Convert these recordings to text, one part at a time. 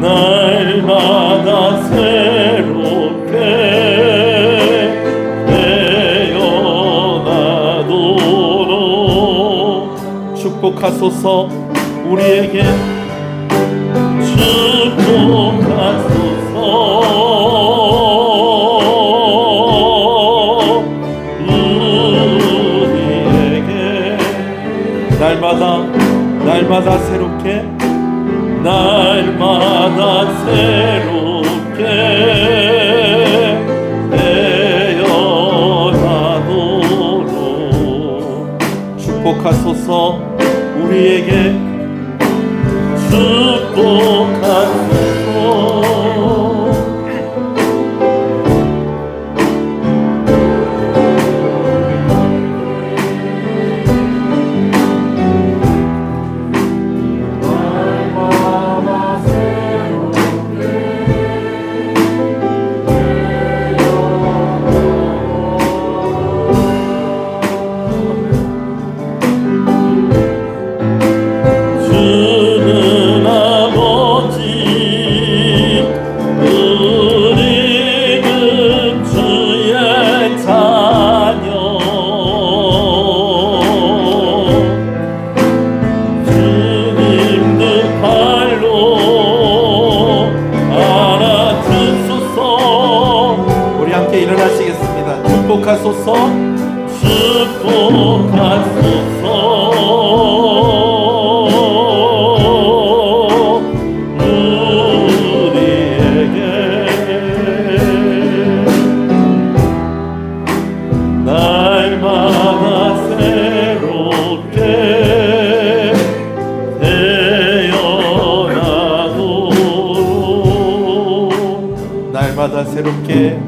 날마다 새롭게 되어나도록 축복하소서. 우리에게 축복하소서. 우리에게 날마다 새롭게, 날마다 새롭게 되어나도록 축복하소서. 우리에게 축복하소서. 축복하소서. 축복하소서. 우리에게 날마다 새롭게 되어나도록 날마다 새롭게,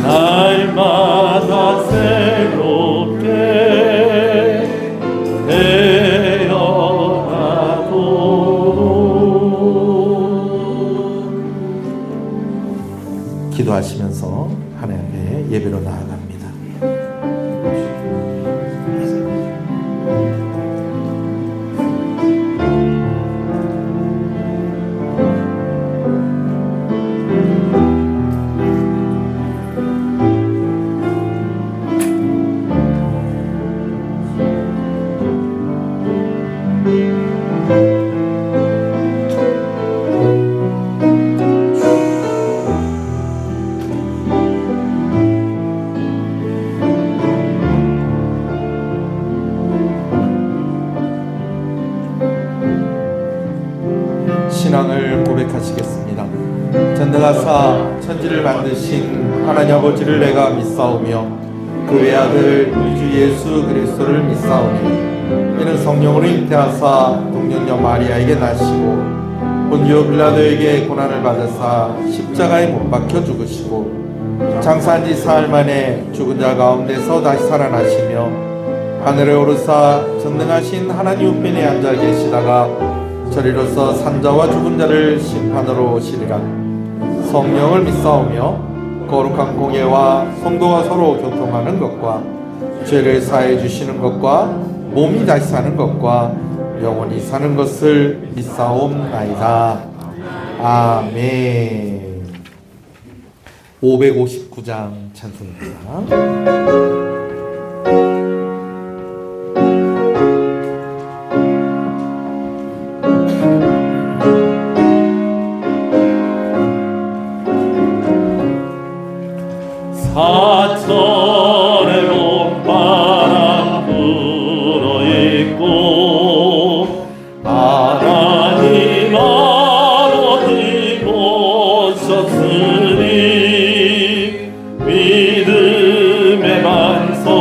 날마다 새롭게 되어나도록. 기도하시면서 하나님 앞에 예배로 나아갑니다. 신앙을 고백하시겠습니다. 전능하사 천지를 만드신 하나님 아버지를 내가 믿사오며 그 외아들 우리 주 예수 그리스도를 믿사오니 이는 성령으로 잉태하사 동정녀 마리아에게 나시고 본디오 빌라도에게 고난을 받으사 십자가에 못 박혀 죽으시고 장사한 지 사흘 만에 죽은 자 가운데서 다시 살아나시며 하늘에 오르사 전능하신 하나님 우편에 앉아 계시다가 저리로서 산자와 죽은 자를 심판으로 오시리라. 성령을 믿사오며 거룩한 공예와 성도가 서로 교통하는 것과 죄를 사해 주시는 것과 몸이 다시 사는 것과 영원히 사는 것을 믿사옵나이다. 아멘. 559장 찬송입니다. 사천의 봄바람 불어있고 하나님 아버지 모셨으니 믿음의 반석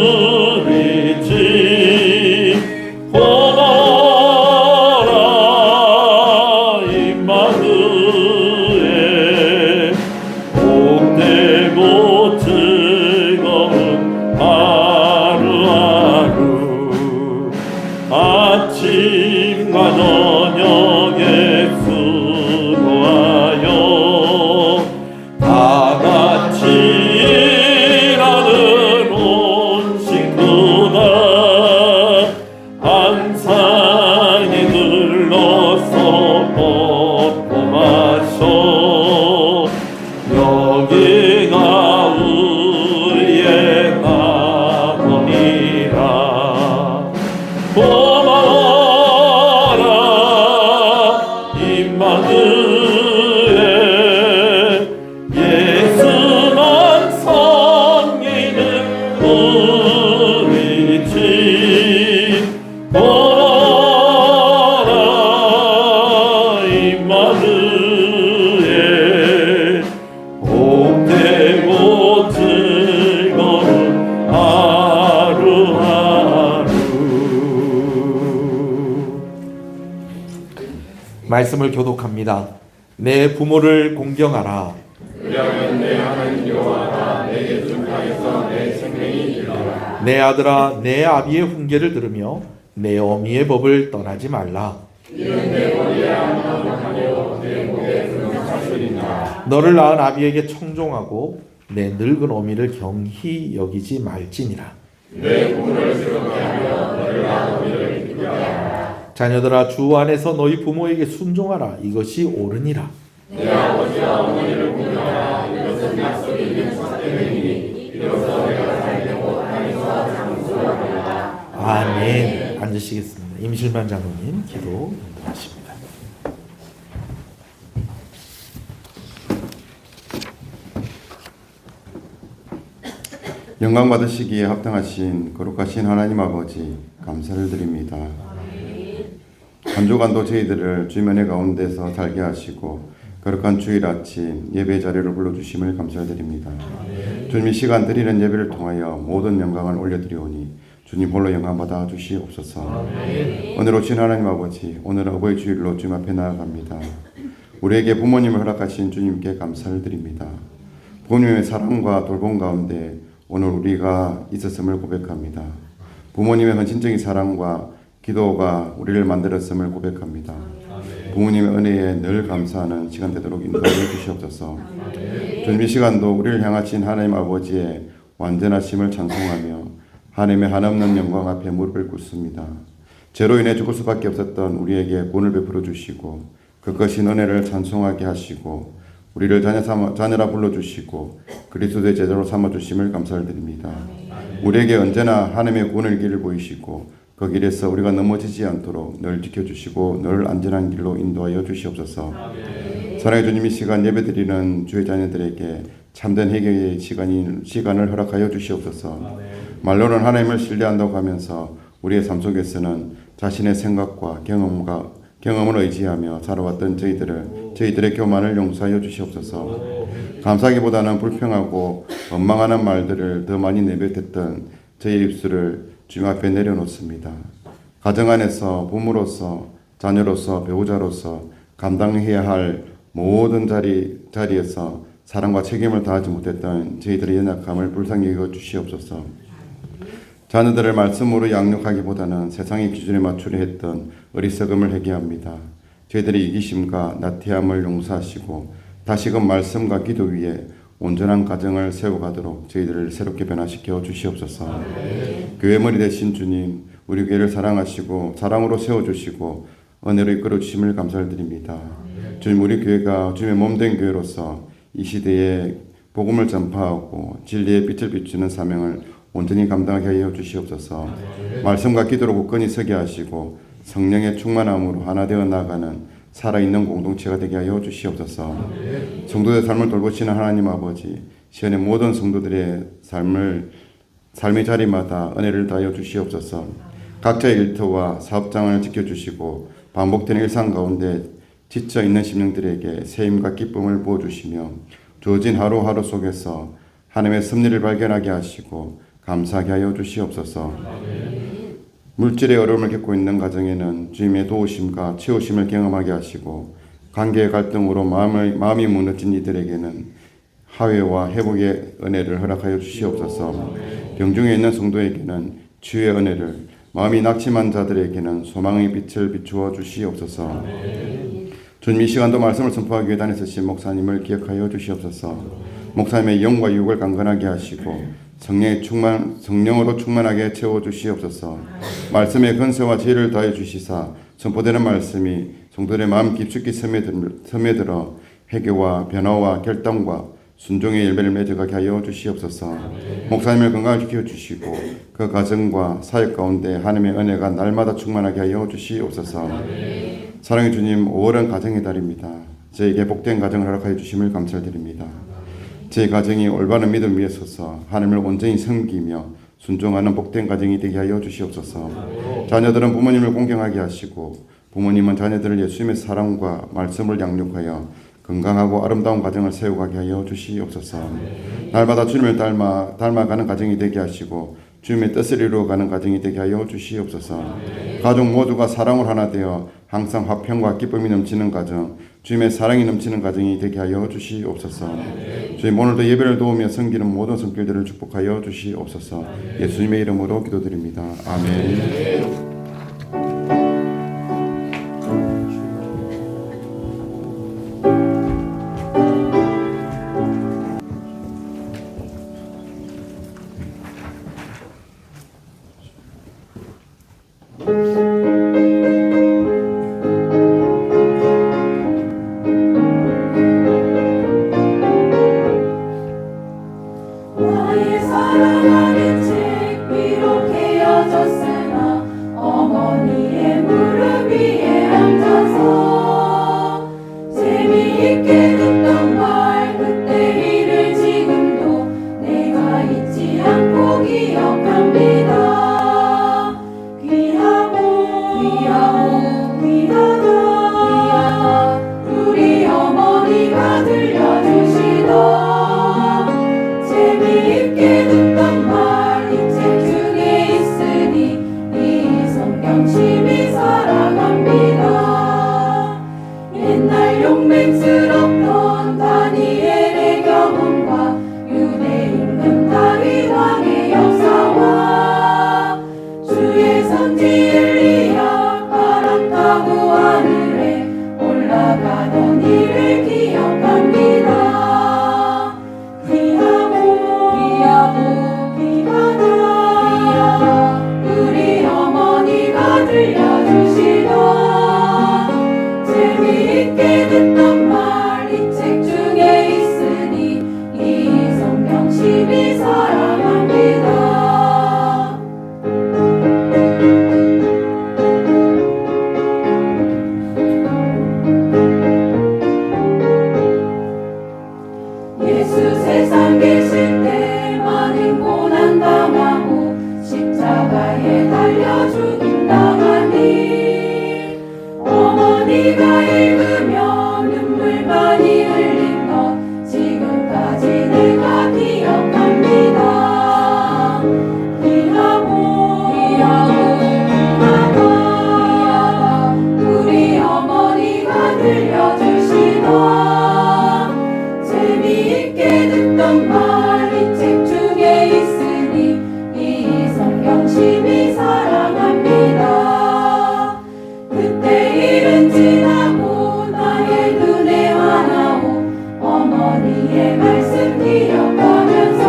누리지 고마워라 임마누엘 복되고 즐거운 하루하루 아침과 저녁에 수고하여 다 같이 일하는 온 식구다 항상 이들러서 먹고 마셔 여기가 우리의 낙원이라 고마워라 임마누엘 예수만 섬기는 우리 집 고마워라 임마누엘 복되고 즐거운 하루하루. 말씀을 교독합니다. 내 부모를 공경하라. 내 아들아 내 아비의 훈계를 들으며 내 어미의 법을 떠나지 말라. 너를 낳은 아비에게 청종하고 내 늙은 어미를 경히 여기지 말지니라. 자녀들아 주 안에서 너희 부모에게 순종하라. 이것이 옳으니라. 아멘. 앉으시겠습니다. 임실만 장로님 기도 인도하십니다. 영광 받으시기에 합당하신 거룩하신 하나님 아버지 감사를 드립니다. 한 주간도 저희들을 주의 은혜 가운데서 살게 하시고 거룩한 주일 아침 예배 자리를 불러주심을 감사드립니다. 주님 이 시간 드리는 예배를 통하여 모든 영광을 올려드리오니 주님 홀로 영광 받아 주시옵소서. 오늘 오신 하나님 아버지 오늘 어버이 주일로 주님 앞에 나아갑니다. 우리에게 부모님을 허락하신 주님께 감사를 드립니다. 부모님의 사랑과 돌봄 가운데 오늘 우리가 있었음을 고백합니다. 부모님의 헌신적인 사랑과 기도가 우리를 만들었음을 고백합니다. 부모님의 은혜에 늘 감사하는 시간 되도록 인도하여 주시옵소서. 주님 이 시간도 우리를 향하신 하나님 아버지의 완전하심을 찬송하며 하나님의 한없는 영광 앞에 무릎을 꿇습니다. 죄로 인해 죽을 수밖에 없었던 우리에게 구원을 베풀어 주시고 그것인 은혜를 찬송하게 하시고 우리를 자녀라 불러주시고 그리스도의 제자로 삼아주심을 감사를 드립니다. 우리에게 언제나 하나님의 구원의 길을 보이시고 그 길에서 우리가 넘어지지 않도록 늘 지켜주시고 늘 안전한 길로 인도하여 주시옵소서. 사랑의 주님 이 시간 예배드리는 주의 자녀들에게 참된 회개의 시간을 허락하여 주시옵소서. 말로는 하나님을 신뢰한다고 하면서 우리의 삶 속에서는 자신의 생각과 경험을 의지하며 살아왔던 저희들의 교만을 용서하여 주시옵소서. 감사하기보다는 불평하고 원망하는 말들을 더 많이 내뱉었던 저희 입술을 주님 앞에 내려놓습니다. 가정 안에서 부모로서 자녀로서 배우자로서 감당해야 할 모든 자리에서 사랑과 책임을 다하지 못했던 저희들의 연약함을 불쌍히 여겨 주시옵소서. 자녀들을 말씀으로 양육하기보다는 세상의 기준에 맞추려 했던 어리석음을 회개합니다. 저희들의 이기심과 나태함을 용서하시고 다시금 말씀과 기도 위에 온전한 가정을 세워가도록 저희들을 새롭게 변화시켜 주시옵소서. 교회 머리 되신 주님, 우리 교회를 사랑하시고 사랑으로 세워주시고 은혜로 이끌어 주심을 감사를 드립니다. 주님, 우리 교회가 주님의 몸된 교회로서 이 시대에 복음을 전파하고 진리의 빛을 비추는 사명을 온전히 감당하게 하여 주시옵소서. 말씀과 기도로 굳건히 서게 하시고 성령의 충만함으로 하나 되어 나아가는 살아있는 공동체가 되게 하여 주시옵소서. 성도의 삶을 돌보시는 하나님 아버지, 시연의 모든 성도들의 삶의 자리마다 은혜를 다하여 주시옵소서. 각자의 일터와 사업장을 지켜주시고 반복되는 일상 가운데 지쳐있는 심령들에게 세임과 기쁨을 부어주시며 주어진 하루하루 속에서 하나님의 섭리를 발견하게 하시고 감사하게 하여 주시옵소서. 물질의 어려움을 겪고 있는 가정에는 주님의 도우심과 치우심을 경험하게 하시고, 관계의 갈등으로 마음이 무너진 이들에게는 화해와 회복의 은혜를 허락하여 주시옵소서. 병중에 있는 성도에게는 주의 은혜를, 마음이 낙심한 자들에게는 소망의 빛을 비추어 주시옵소서. 주님, 이 시간도 말씀을 선포하기 위해 단에 서신 목사님을 기억하여 주시옵소서. 목사님의 영과 육을 강건하게 하시고 성령으로 충만하게 채워 주시옵소서. 말씀의 근세와 지혜를 더해 주시사 선포되는 말씀이 성도들의 마음 깊숙이 스며들어 회개와 변화와 결단과 순종의 열매를 맺어가게 하여 주시옵소서. 목사님을 건강을 지켜주시고 그 가정과 사역 가운데 하나님의 은혜가 날마다 충만하게 하여 주시옵소서. 사랑의 주님, 5월은 가정의 달입니다. 저에게 복된 가정을 허락하여 주심을 감사드립니다. 제 가정이 올바른 믿음 위에 서서 하나님을 온전히 섬기며 순종하는 복된 가정이 되게 하여 주시옵소서. 자녀들은 부모님을 공경하게 하시고 부모님은 자녀들을 예수님의 사랑과 말씀을 양육하여 건강하고 아름다운 가정을 세워가게 하여 주시옵소서. 날마다 주님을 닮아가는 가정이 되게 하시고 주님의 뜻을 이루어가는 가정이 되게 하여 주시옵소서. 가족 모두가 사랑으로 하나 되어 항상 화평과 기쁨이 넘치는 가정, 주님의 사랑이 넘치는 가정이 되게 하여 주시옵소서. 주님, 오늘도 예배를 도우며 섬기는 모든 손길들을 축복하여 주시옵소서. 예수님의 이름으로 기도드립니다. 아멘. 나의 사랑하는 책 비록 헤어졌으나 어머니의 무릎 위에 앉아서 재미있게 듣던 말 그때 일을 지금도 내가 잊지 않고 기억합니다. 귀하다 우리 어머니가 들려주시던 재미있게 듣던 말 이 책 중에 있으니 이 성경 심히 사랑합니다. 옛날 용맹스럽던 다니엘의 경험과 유대 임금 다윗 왕의 역사와 주의 선지 엘리야 바람 타고 하늘에 올라가던 일을 기억합니다. 귀하다 우리 어머니가 들려주시던 재미있게 듣던 말 이 책 중에 있으니 이 성경 심히 사랑합니다. 예수 세상 계실 때 많은 고난 당하고 십자가에 달려 죽임 당하니 어머니가 읽으며 눈물 많이 흘린 것 지금까지 내가 기억합니다. 귀하다 우리 어머니가 들려주시던 재미있게 듣던 말 이 책 중에 있으니 이 성경 심히 사랑합니다. 그때 일은 지나고 나의 눈에 환하오 어머니의 말씀 기억하면서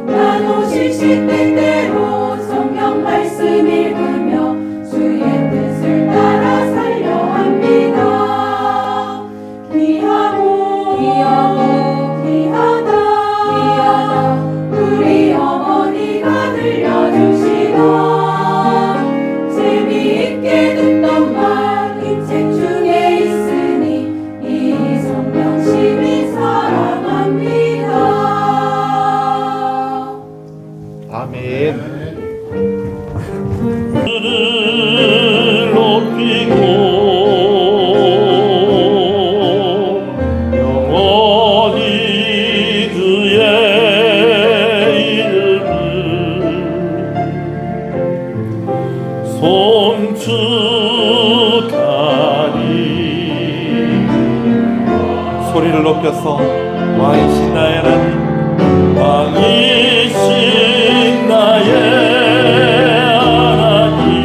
나도 시시때때로 성경 말씀 읽으며 주의 뜻을 따라 살려 합니다. 귀하다 우리 어머니가 들려주시던 재미있게 듣던 말 이 책 중에 있으니 이 성경 심히 사랑합니다. 아멘. 하늘을 높이고 영원히 그의 일을 송축하리. 소리를 높여서 왕이신 나의 하나님, 왕이신 나의 하나님,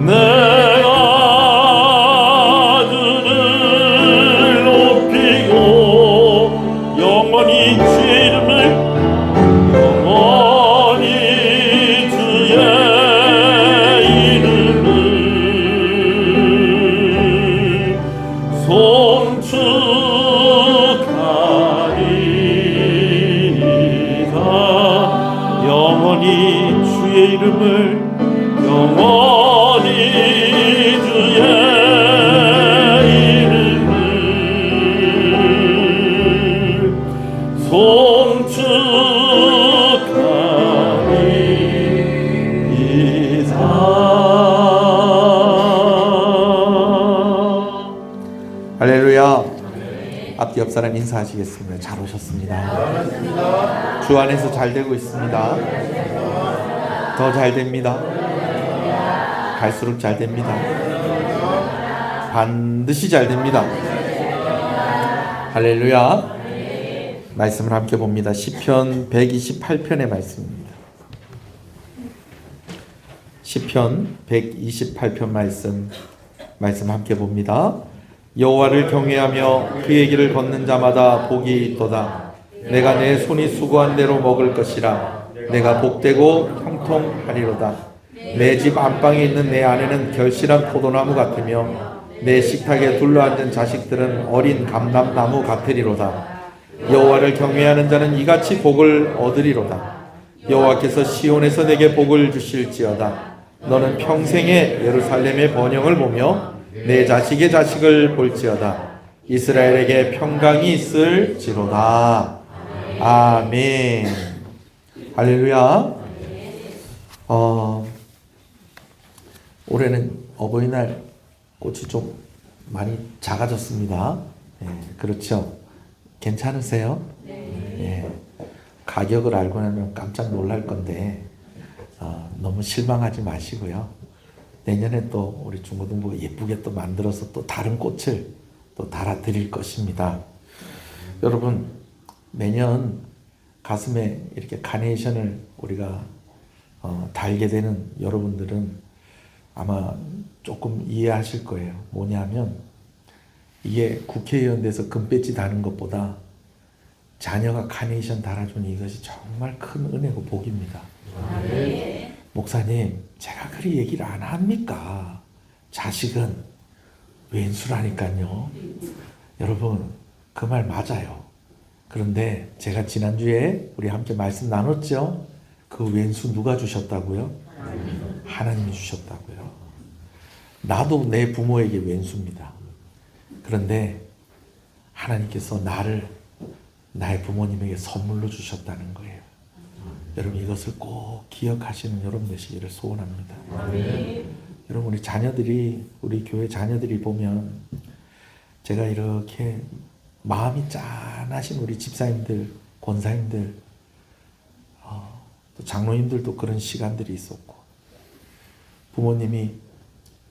내가 주를 높이고 영원히 주의 이름을 영원히 주의 이름을 송축하리이다. 영원히 주의 이름을 영원히 주의 이름을 송축하리이다. 할렐루야. 앞뒤 옆 사람 인사하시겠습니다. 잘 오셨습니다. 주 안에서 잘 되고 있습니다. 더 잘 됩니다. 갈수록 잘 됩니다. 반드시 잘 됩니다. 할렐루야. 말씀을 함께 봅니다. 시편 128편의 말씀입니다. 시편 128편 말씀 함께 봅니다. 여호와를 경외하며 그의 길을 걷는 자마다 복이 있도다. 내가 내 손이 수고한 대로 먹을 것이라. 내가 복되고 형통하리로다. 내 집 안방에 있는 내 아내는 결실한 포도나무 같으며 내 식탁에 둘러앉은 자식들은 어린 감람나무 같으리로다. 여호와를 경외하는 자는 이같이 복을 얻으리로다. 여호와께서 시온에서 내게 복을 주실지어다. 너는 평생에 예루살렘의 번영을 보며 내 자식의 자식을 볼지어다. 이스라엘에게 평강이 있을지로다. 아멘. 할렐루야. 올해는 어버이날 꽃이 좀 많이 작아졌습니다. 그렇죠? 괜찮으세요? 네. 가격을 알고 나면 깜짝 놀랄 건데 너무 실망하지 마시고요. 내년에 또 우리 중고등부가 예쁘게 또 만들어서 또 다른 꽃을 또 달아드릴 것입니다. 여러분, 매년 가슴에 이렇게 카네이션을 우리가 달게 되는 여러분들은 아마 조금 이해하실 거예요. 뭐냐면 이게 국회의원 돼서 금배지 다는 것보다 자녀가 카네이션 달아주니 이것이 정말 큰 은혜고 복입니다. 목사님, 제가 그리 얘기를 안 합니까? 자식은 왼수라니까요. 여러분, 그 말 맞아요. 그런데 제가 지난주에 우리 함께 말씀 나눴죠? 그 왼수 누가 주셨다고요? 하나님이 주셨다고요. 나도 내 부모에게 왼수입니다. 그런데 하나님께서 나를 나의 부모님에게 선물로 주셨다는 거예요. 여러분, 이것을 꼭 기억하시는 여러분 되시기를 소원합니다. 여러분, 우리 자녀들이, 우리 교회 자녀들이 보면 제가 이렇게 마음이 짠하신 우리 집사님들, 권사님들, 또 장로님들도 그런 시간들이 있었고, 부모님이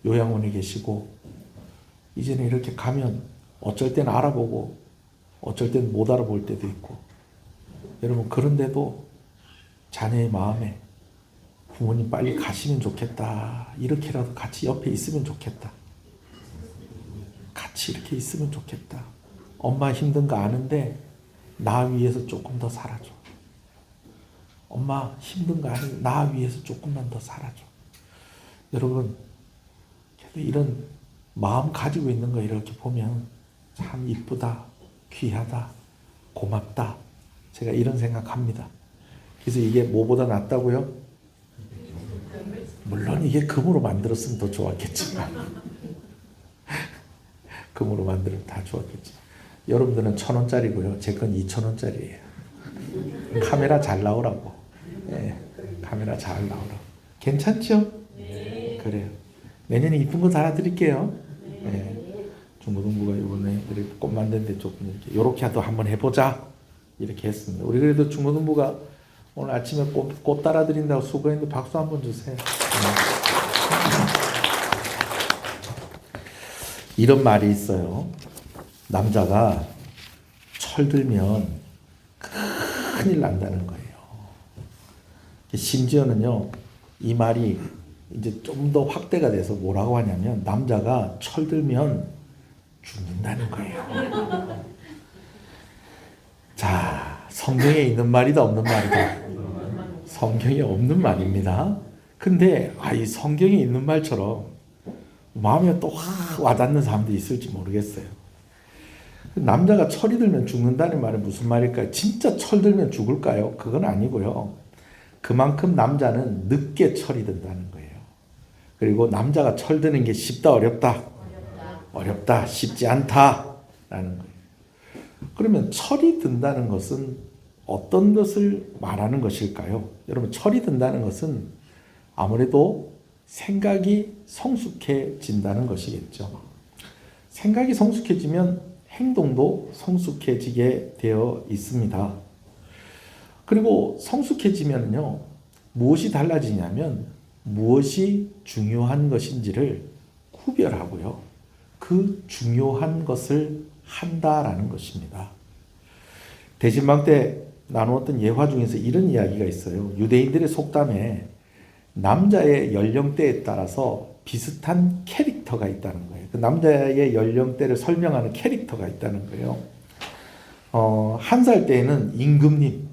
요양원에 계시고, 이제는 이렇게 가면 어쩔 땐 알아보고 어쩔 땐 못 알아볼 때도 있고, 여러분, 그런데도 자녀의 마음에 부모님 빨리 가시면 좋겠다, 이렇게라도 같이 옆에 있으면 좋겠다, 같이 이렇게 있으면 좋겠다, 엄마 힘든 거 아는데 나 위해서 조금 더 살아줘, 엄마 힘든 거 아는데 나 위해서 조금만 더 살아줘. 여러분, 이런 마음 가지고 있는 거 이렇게 보면 참 이쁘다, 귀하다, 고맙다, 제가 이런 생각합니다. 그래서 이게 뭐보다 낫다고요? 물론 이게 금으로 만들었으면 더 좋았겠지만 금으로 만들면 다 좋았겠지만, 여러분들은 1,000원짜리고요. 제 건 2,000원짜리예요. 카메라 잘 나오라고. 네, 카메라 잘 나오라고. 괜찮죠? 네. 그래요. 내년에 이쁜 거 달아드릴게요. 네. 중고등부가 이번에 꽃 만드는데 조금 이렇게 또 한번 해보자 이렇게 했습니다. 우리 그래도 중고등부가 오늘 아침에 꽃 따라드린다고 수고했는데 박수 한번 주세요. 이런 말이 있어요. 남자가 철들면 큰일 난다는 거예요. 심지어는요, 이 말이 이제 좀 더 확대가 돼서 뭐라고 하냐면 남자가 철들면 죽는다는 거예요. 자, 성경에 있는 말이다 없는 말이다? 성경에 없는 말입니다. 근데 이 성경에 있는 말처럼 마음에 또 확 와닿는 사람도 있을지 모르겠어요. 남자가 철이 들면 죽는다는 말은 무슨 말일까요? 진짜 철들면 죽을까요? 그건 아니고요. 그만큼 남자는 늦게 철이 든다는 거예요. 그리고 남자가 철드는 게 쉽다 어렵다? 어렵다. 쉽지 않다라는 거예요. 그러면 철이 든다는 것은 어떤 것을 말하는 것일까요? 여러분, 철이 든다는 것은 아무래도 생각이 성숙해진다는 것이겠죠. 생각이 성숙해지면 행동도 성숙해지게 되어 있습니다. 그리고 성숙해지면요, 무엇이 달라지냐면 무엇이 중요한 것인지를 구별하고요, 그 중요한 것을 한다라는 것입니다. 대신방 때 나누었던 예화 중에서 이런 이야기가 있어요. 유대인들의 속담에 남자의 연령대에 따라서 비슷한 캐릭터가 있다는 거예요. 그 남자의 연령대를 설명하는 캐릭터가 있다는 거예요. 1살 때에는 임금님,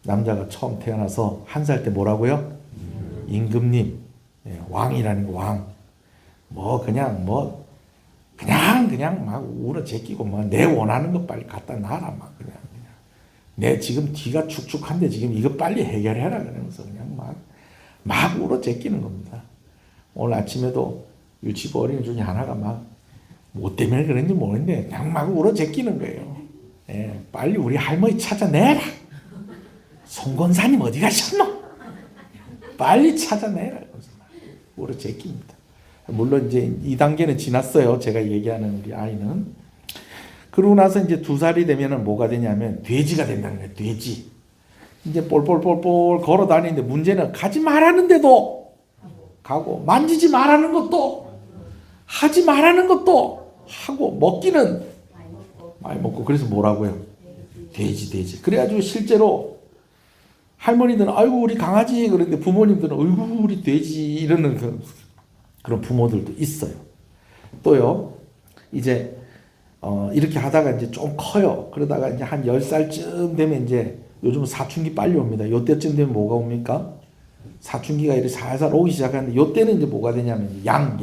남자가 처음 태어나서 1살 때 뭐라고요? 임금님, 왕이라는 거, 왕. 그냥 막 울어 제끼고 내 원하는 거 빨리 갖다 놔라 그냥. 내 지금 뒤가 축축한데 지금 이거 빨리 해결해라 그러면서 그냥 막 울어 제끼는 겁니다. 오늘 아침에도 유치부 어린이 중에 하나가 뭐 때문에 그런지 모르겠는데 그냥 막 울어 제끼는 거예요. 빨리 우리 할머니 찾아내라. 송건사님 어디 가셨노? 빨리 찾아내라. 그러면서 막 울어 제낍니다. 물론 이제 2단계는 지났어요. 제가 얘기하는 우리 아이는. 그러고 나서 이제 2살이 되면은 뭐가 되냐면 돼지가 된다는 거예요. 돼지. 이제 볼볼볼볼 걸어 다니는데 문제는 가지 말라는데도 가고, 만지지 말라는 것도 하지 말라는 것도 하고, 먹기는 많이 먹고. 그래서 뭐라고요? 돼지. 그래가지고 실제로 할머니들은 아이고 우리 강아지, 그런데 부모님들은 아이고 우리 돼지 이러는 그런 부모들도 있어요. 또요, 이제 이렇게 하다가 이제 좀 커요. 그러다가 이제 한 10살쯤 되면 이제 요즘 사춘기 빨리 옵니다. 요때쯤 되면 뭐가 옵니까? 사춘기가 이렇게 살살 오기 시작하는데 요때는 이제 뭐가 되냐면 양.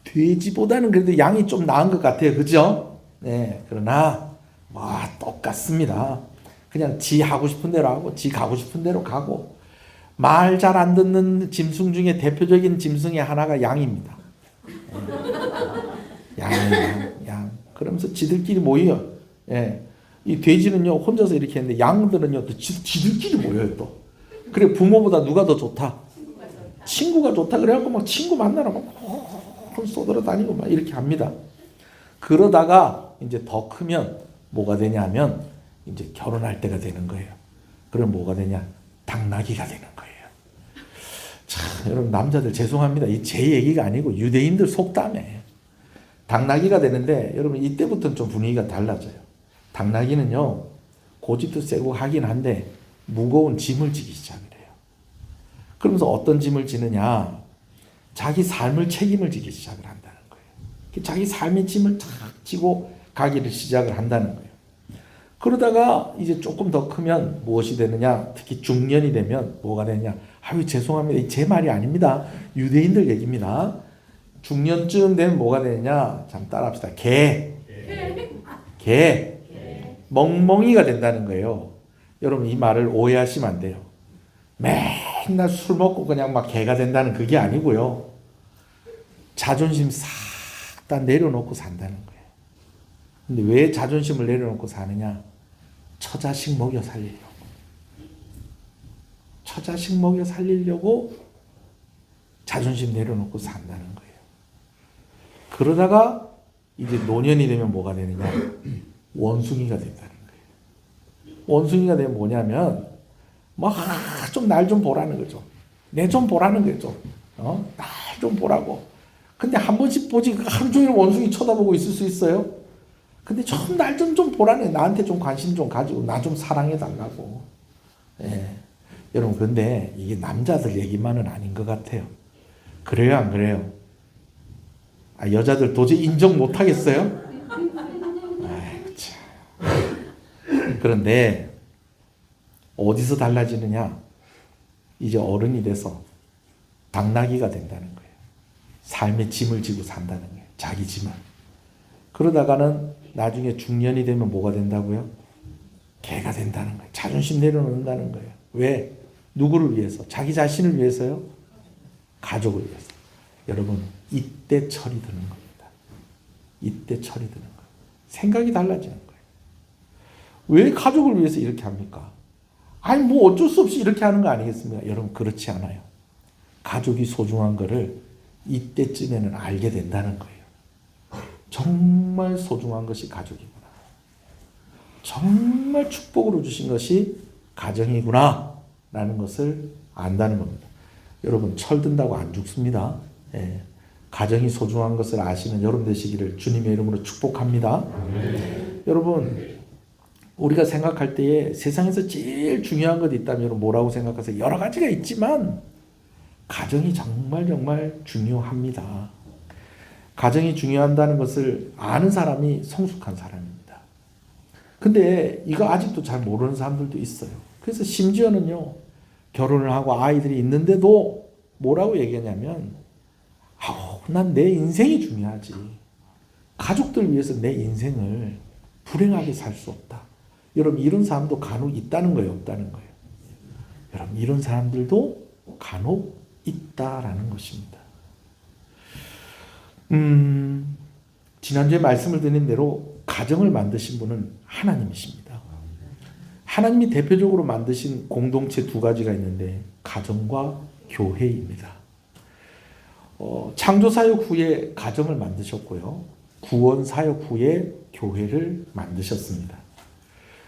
돼지보다는 그래도 양이 좀 나은 것 같아요. 그죠? 네. 그러나 똑같습니다. 그냥 지 하고 싶은 대로 하고 지 가고 싶은 대로 가고, 말 잘 안 듣는 짐승 중에 대표적인 짐승의 하나가 양입니다. 양. 그러면서 지들끼리 모여요. 이 돼지는요 혼자서 이렇게 했는데 양들은요 또 지들끼리 모여요 또. 그래 부모보다 누가 더 좋다? 친구가 좋다. 그래갖고 막 친구 만나러 막 쏘돌아다니고 막 이렇게 합니다. 그러다가 이제 더 크면 뭐가 되냐면 이제 결혼할 때가 되는 거예요. 그럼 뭐가 되냐? 당나귀가 되는 거예요. 자, 여러분 남자들 죄송합니다. 이 제 얘기가 아니고 유대인들 속담에 당나귀가 되는데, 여러분 이때부터는 좀 분위기가 달라져요. 당나귀는요 고집도 세고 하긴 한데 무거운 짐을 지기 시작을 해요. 그러면서 어떤 짐을 지느냐? 자기 삶을 책임을 지기 시작을 한다는 거예요. 자기 삶의 짐을 탁 지고 가기를 시작을 한다는 거예요. 그러다가 이제 조금 더 크면 무엇이 되느냐? 특히 중년이 되면 뭐가 되느냐? 아유 죄송합니다. 제 말이 아닙니다. 유대인들 얘기입니다. 중년쯤 되면 뭐가 되느냐? 잠 따라합시다. 개. 멍멍이가 된다는 거예요. 여러분 이 말을 오해하시면 안 돼요. 맨날 술 먹고 그냥 막 개가 된다는 그게 아니고요. 자존심 싹 다 내려놓고 산다는 거예요. 근데 왜 자존심을 내려놓고 사느냐? 처자식 먹여 살리려고. 처자식 먹여 살리려고 자존심 내려놓고 산다는 거예요. 그러다가 이제 노년이 되면 뭐가 되느냐? 원숭이가 된다는 거예요. 원숭이가 되면 뭐냐면 막 좀 날 좀 보라는 거죠. 내 좀 보라는 거죠. 날 좀 보라고. 근데 한 번씩 보지 하루 종일 원숭이 쳐다보고 있을 수 있어요? 근데 좀 날 좀 보라네. 나한테 좀 관심 좀 가지고 나 좀 사랑해 달라고. 예. 여러분 근데 이게 남자들 얘기만은 아닌 것 같아요. 그래요 안 그래요? 여자들 도저히 인정 못 하겠어요? 아이고 참. 그런데 어디서 달라지느냐? 이제 어른이 돼서 당나귀가 된다는 거예요. 삶의 짐을 지고 산다는 거예요. 자기 짐을. 그러다가는 나중에 중년이 되면 뭐가 된다고요? 개가 된다는 거예요. 자존심 내려놓는다는 거예요. 왜? 누구를 위해서? 자기 자신을 위해서요? 가족을 위해서. 여러분 이때 철이 드는 겁니다. 이때 철이 드는 거예요. 생각이 달라지는 거예요. 왜 가족을 위해서 이렇게 합니까? 아니 뭐 어쩔 수 없이 이렇게 하는 거 아니겠습니까? 여러분 그렇지 않아요. 가족이 소중한 거를 이때쯤에는 알게 된다는 거예요. 정말 소중한 것이 가족이구나. 정말 축복으로 주신 것이 가정이구나 라는 것을 안다는 겁니다. 여러분 철든다고 안 죽습니다. 예. 가정이 소중한 것을 아시는 여러분 되시기를 주님의 이름으로 축복합니다. 여러분 우리가 생각할 때에 세상에서 제일 중요한 것 있다면 뭐라고 생각하세요? 여러 가지가 있지만 가정이 정말 중요합니다. 가정이 중요하다는 것을 아는 사람이 성숙한 사람입니다. 근데 이거 아직도 잘 모르는 사람들도 있어요. 그래서 심지어는요 결혼을 하고 아이들이 있는데도 뭐라고 얘기하냐면 난 내 인생이 중요하지. 가족들 위해서 내 인생을 불행하게 살 수 없다. 여러분 이런 사람도 간혹 있다는 거예요, 없다는 거예요? 여러분 이런 사람들도 간혹 있다라는 것입니다. 지난주에 말씀을 드린 대로 가정을 만드신 분은 하나님이십니다. 하나님이 대표적으로 만드신 공동체 두 가지가 있는데 가정과 교회입니다. 창조사역 후에 가정을 만드셨고요. 구원사역 후에 교회를 만드셨습니다.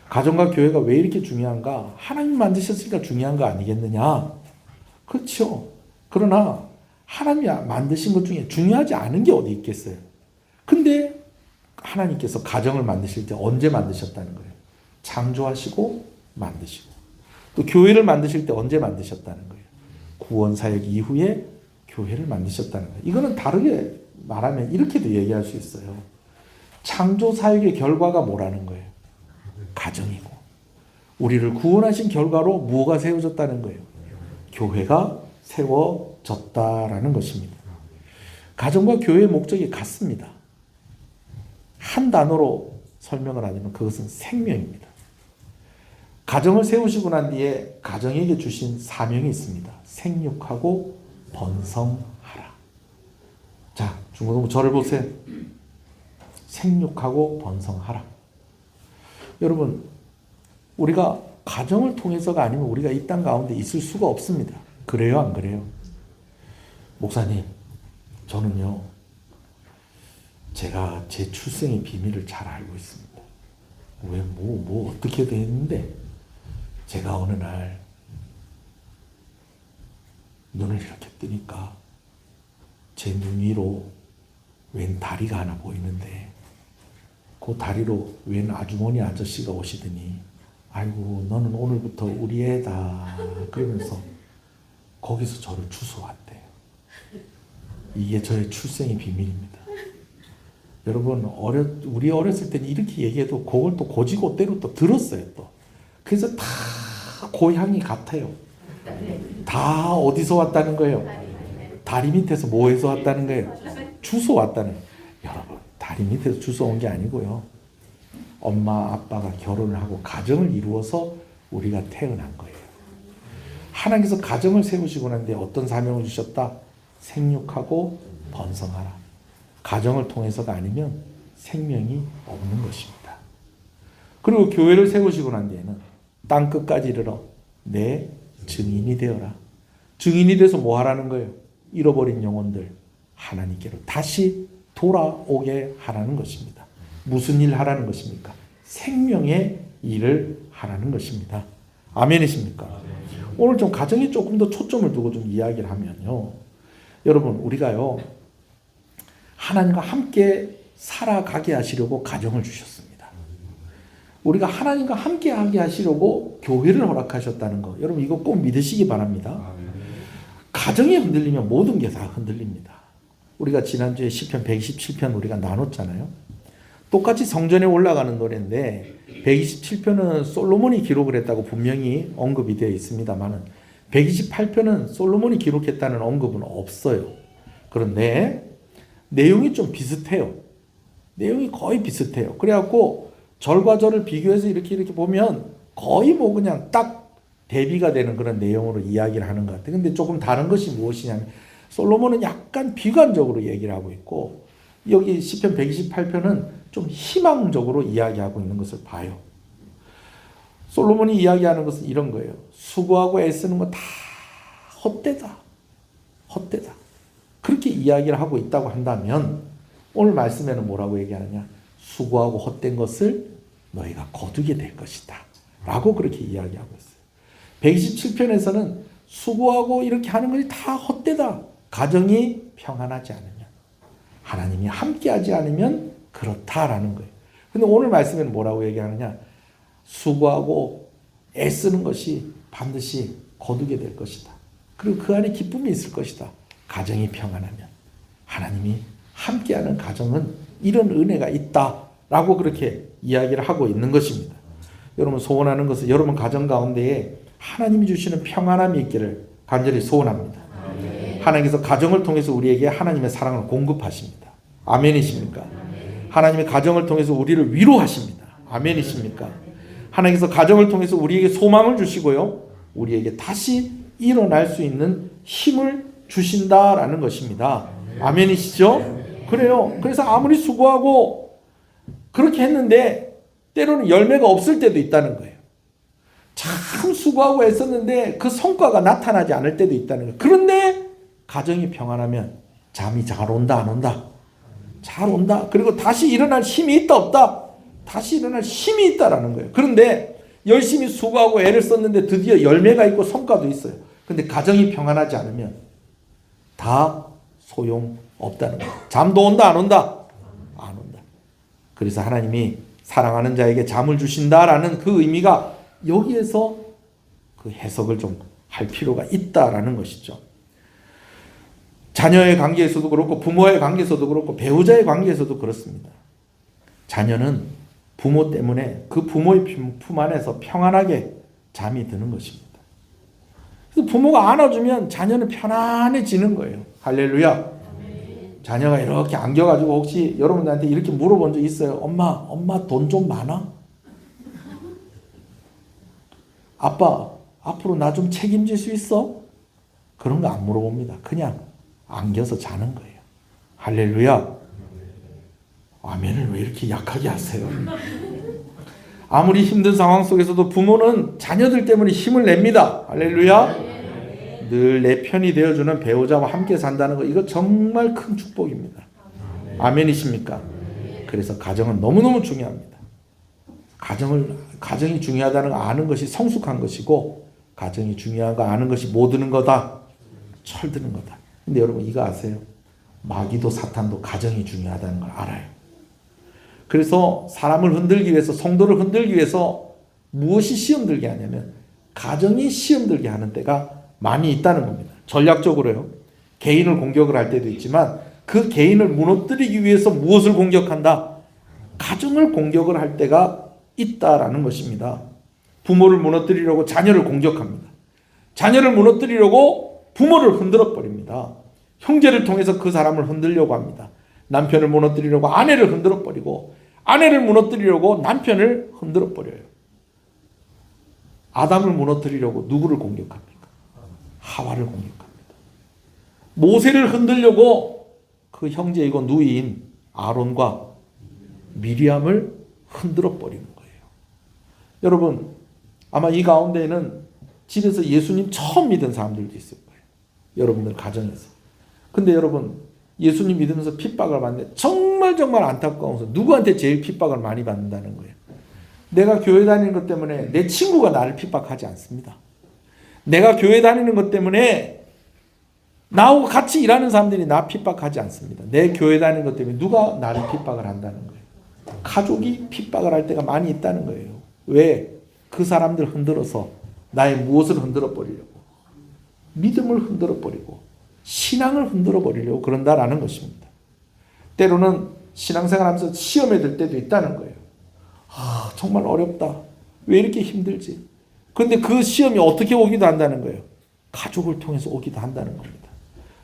가정과 교회가 왜 이렇게 중요한가? 하나님 만드셨으니까 중요한 거 아니겠느냐? 그렇죠. 그러나 하나님이 만드신 것 중에 중요하지 않은 게 어디 있겠어요? 근데 하나님께서 가정을 만드실 때 언제 만드셨다는 거예요? 창조하시고 만드시고. 또 교회를 만드실 때 언제 만드셨다는 거예요? 구원사역 이후에 교회를 만드셨다는 거예요. 이거는 다르게 말하면 이렇게도 얘기할 수 있어요. 창조사역의 결과가 뭐라는 거예요? 가정이고. 우리를 구원하신 결과로 무엇가 세워졌다는 거예요? 교회가 세워졌다라는 것입니다. 가정과 교회의 목적이 같습니다. 한 단어로 설명을 하자면 그것은 생명입니다. 가정을 세우시고 난 뒤에 가정에게 주신 사명이 있습니다. 생육하고 번성하라. 자, 중고등부 저를 보세요. 생육하고 번성하라. 여러분, 우리가 가정을 통해서가 아니면 우리가 이 땅 가운데 있을 수가 없습니다. 그래요, 안 그래요? 목사님, 저는요, 제가 제 출생의 비밀을 잘 알고 있습니다. 왜, 어떻게 됐는데, 제가 어느 날 눈을 이렇게 뜨니까 제 눈 위로 웬 다리가 하나 보이는데 그 다리로 웬 아주머니 아저씨가 오시더니 아이고 너는 오늘부터 우리 애다 그러면서 거기서 저를 주워왔대요. 이게 저의 출생의 비밀입니다. 여러분 우리 어렸을 때는 이렇게 얘기해도 그걸 또 고지고대로 또 들었어요. 또 그래서 다 고향이 같아요. 다 어디서 왔다는 거예요? 다리 밑에서 뭐해서 왔다는 거예요? 주워 왔다는 거예요. 여러분 다리 밑에서 주워 온 게 아니고요. 엄마 아빠가 결혼을 하고 가정을 이루어서 우리가 태어난 거예요. 하나님께서 가정을 세우시고 난 뒤에 어떤 사명을 주셨다? 생육하고 번성하라. 가정을 통해서가 아니면 생명이 없는 것입니다. 그리고 교회를 세우시고 난 뒤에는 땅 끝까지 이르러 내 증인이 되어라. 증인이 돼서 뭐 하라는 거예요? 잃어버린 영혼들 하나님께로 다시 돌아오게 하라는 것입니다. 무슨 일 하라는 것입니까? 생명의 일을 하라는 것입니다. 아멘이십니까? 오늘 좀 가정에 조금 더 초점을 두고 좀 이야기를 하면요. 여러분, 우리가요, 하나님과 함께 살아가게 하시려고 가정을 주셨습니다. 우리가 하나님과 함께 하게 하시려고 교회를 허락하셨다는 거, 여러분 이거 꼭 믿으시기 바랍니다. 가정이 흔들리면 모든 게 다 흔들립니다. 우리가 지난주에 시편 127편 우리가 나눴잖아요. 똑같이 성전에 올라가는 노래인데 127편은 솔로몬이 기록을 했다고 분명히 언급이 되어 있습니다만 128편은 솔로몬이 기록했다는 언급은 없어요. 그런데 내용이 좀 비슷해요. 내용이 거의 비슷해요. 그래갖고 절과 절을 비교해서 이렇게 보면 거의 뭐 그냥 딱 대비가 되는 그런 내용으로 이야기를 하는 것 같아요. 근데 조금 다른 것이 무엇이냐면 솔로몬은 약간 비관적으로 얘기를 하고 있고 여기 시편 128편은 좀 희망적으로 이야기하고 있는 것을 봐요. 솔로몬이 이야기하는 것은 이런 거예요. 수고하고 애쓰는 거 다 헛되다. 헛되다. 그렇게 이야기를 하고 있다고 한다면 오늘 말씀에는 뭐라고 얘기하느냐? 수고하고 헛된 것을 너희가 거두게 될 것이다. 라고 그렇게 이야기하고 있어요. 127편에서는 수고하고 이렇게 하는 것이 다 헛되다. 가정이 평안하지 않으면, 하나님이 함께하지 않으면 그렇다라는 거예요. 근데 오늘 말씀에는 뭐라고 얘기하느냐? 수고하고 애쓰는 것이 반드시 거두게 될 것이다. 그리고 그 안에 기쁨이 있을 것이다. 가정이 평안하면, 하나님이 함께하는 가정은 이런 은혜가 있다라고 그렇게 이야기를 하고 있는 것입니다. 여러분 소원하는 것은 여러분 가정 가운데에 하나님이 주시는 평안함이 있기를 간절히 소원합니다. 하나님께서 가정을 통해서 우리에게 하나님의 사랑을 공급하십니다. 아멘이십니까? 하나님의 가정을 통해서 우리를 위로하십니다. 아멘이십니까? 하나님께서 가정을 통해서 우리에게 소망을 주시고요. 우리에게 다시 일어날 수 있는 힘을 주신다라는 것입니다. 아멘이시죠? 그래요. 그래서 아무리 수고하고 그렇게 했는데 때로는 열매가 없을 때도 있다는 거예요. 참 수고하고 애썼는데 그 성과가 나타나지 않을 때도 있다는 거예요. 그런데 가정이 평안하면 잠이 잘 온다 안 온다? 잘 온다. 그리고 다시 일어날 힘이 있다 없다? 다시 일어날 힘이 있다라는 거예요. 그런데 열심히 수고하고 애를 썼는데 드디어 열매가 있고 성과도 있어요. 근데 가정이 평안하지 않으면 다 소용없다는 거예요. 잠도 온다 안 온다? 안 온다. 그래서 하나님이 사랑하는 자에게 잠을 주신다라는 그 의미가 여기에서 그 해석을 좀 할 필요가 있다라는 것이죠. 자녀의 관계에서도 그렇고 부모의 관계에서도 그렇고 배우자의 관계에서도 그렇습니다. 자녀는 부모 때문에 그 부모의 품 안에서 평안하게 잠이 드는 것입니다. 그래서 부모가 안아주면 자녀는 편안해지는 거예요. 할렐루야. 자녀가 이렇게 안겨가지고 혹시 여러분들한테 이렇게 물어본 적 있어요? 엄마 돈 좀 많아? 아빠 앞으로 나 좀 책임질 수 있어? 그런 거 안 물어봅니다. 그냥 안겨서 자는 거예요. 할렐루야. 아멘을 왜 이렇게 약하게 하세요? 아무리 힘든 상황 속에서도 부모는 자녀들 때문에 힘을 냅니다. 할렐루야. 늘 내 편이 되어주는 배우자와 함께 산다는 거, 이거 정말 큰 축복입니다. 아멘이십니까? 그래서 가정은 너무너무 중요합니다. 가정이 중요하다는 거 아는 것이 성숙한 것이고, 가정이 중요한 거 아는 것이 뭐 드는 거다? 철드는 거다. 근데 여러분 이거 아세요? 마귀도 사탄도 가정이 중요하다는 걸 알아요. 그래서 사람을 흔들기 위해서, 성도를 흔들기 위해서 무엇이 시험 들게 하냐면 가정이 시험 들게 하는 때가 많이 있다는 겁니다. 전략적으로요. 개인을 공격을 할 때도 있지만 그 개인을 무너뜨리기 위해서 무엇을 공격한다? 가정을 공격을 할 때가 있다라는 것입니다. 부모를 무너뜨리려고 자녀를 공격합니다. 자녀를 무너뜨리려고 부모를 흔들어 버립니다. 형제를 통해서 그 사람을 흔들려고 합니다. 남편을 무너뜨리려고 아내를 흔들어 버리고, 아내를 무너뜨리려고 남편을 흔들어 버려요. 아담을 무너뜨리려고 누구를 공격합니까? 하와를 공격합니다. 모세를 흔들려고 그 형제이고 누이인 아론과 미리암을 흔들어 버리는 거예요. 여러분 아마 이 가운데에는 집에서 예수님 처음 믿은 사람들도 있을 거예요. 여러분들 가정에서. 근데 여러분 예수님 믿으면서 핍박을 받는데 정말 안타까워서 누구한테 제일 핍박을 많이 받는다는 거예요? 내가 교회 다니는 것 때문에 내 친구가 나를 핍박하지 않습니다. 내가 교회 다니는 것 때문에 나하고 같이 일하는 사람들이 나 핍박하지 않습니다. 내 교회 다니는 것 때문에 누가 나를 핍박을 한다는 거예요. 가족이 핍박을 할 때가 많이 있다는 거예요. 왜? 그 사람들 흔들어서 나의 무엇을 흔들어 버리려고, 믿음을 흔들어 버리고 신앙을 흔들어 버리려고 그런다라는 것입니다. 때로는 신앙생활하면서 시험에 들 때도 있다는 거예요. 정말 어렵다. 왜 이렇게 힘들지? 그런데 그 시험이 어떻게 오기도 한다는 거예요. 가족을 통해서 오기도 한다는 겁니다.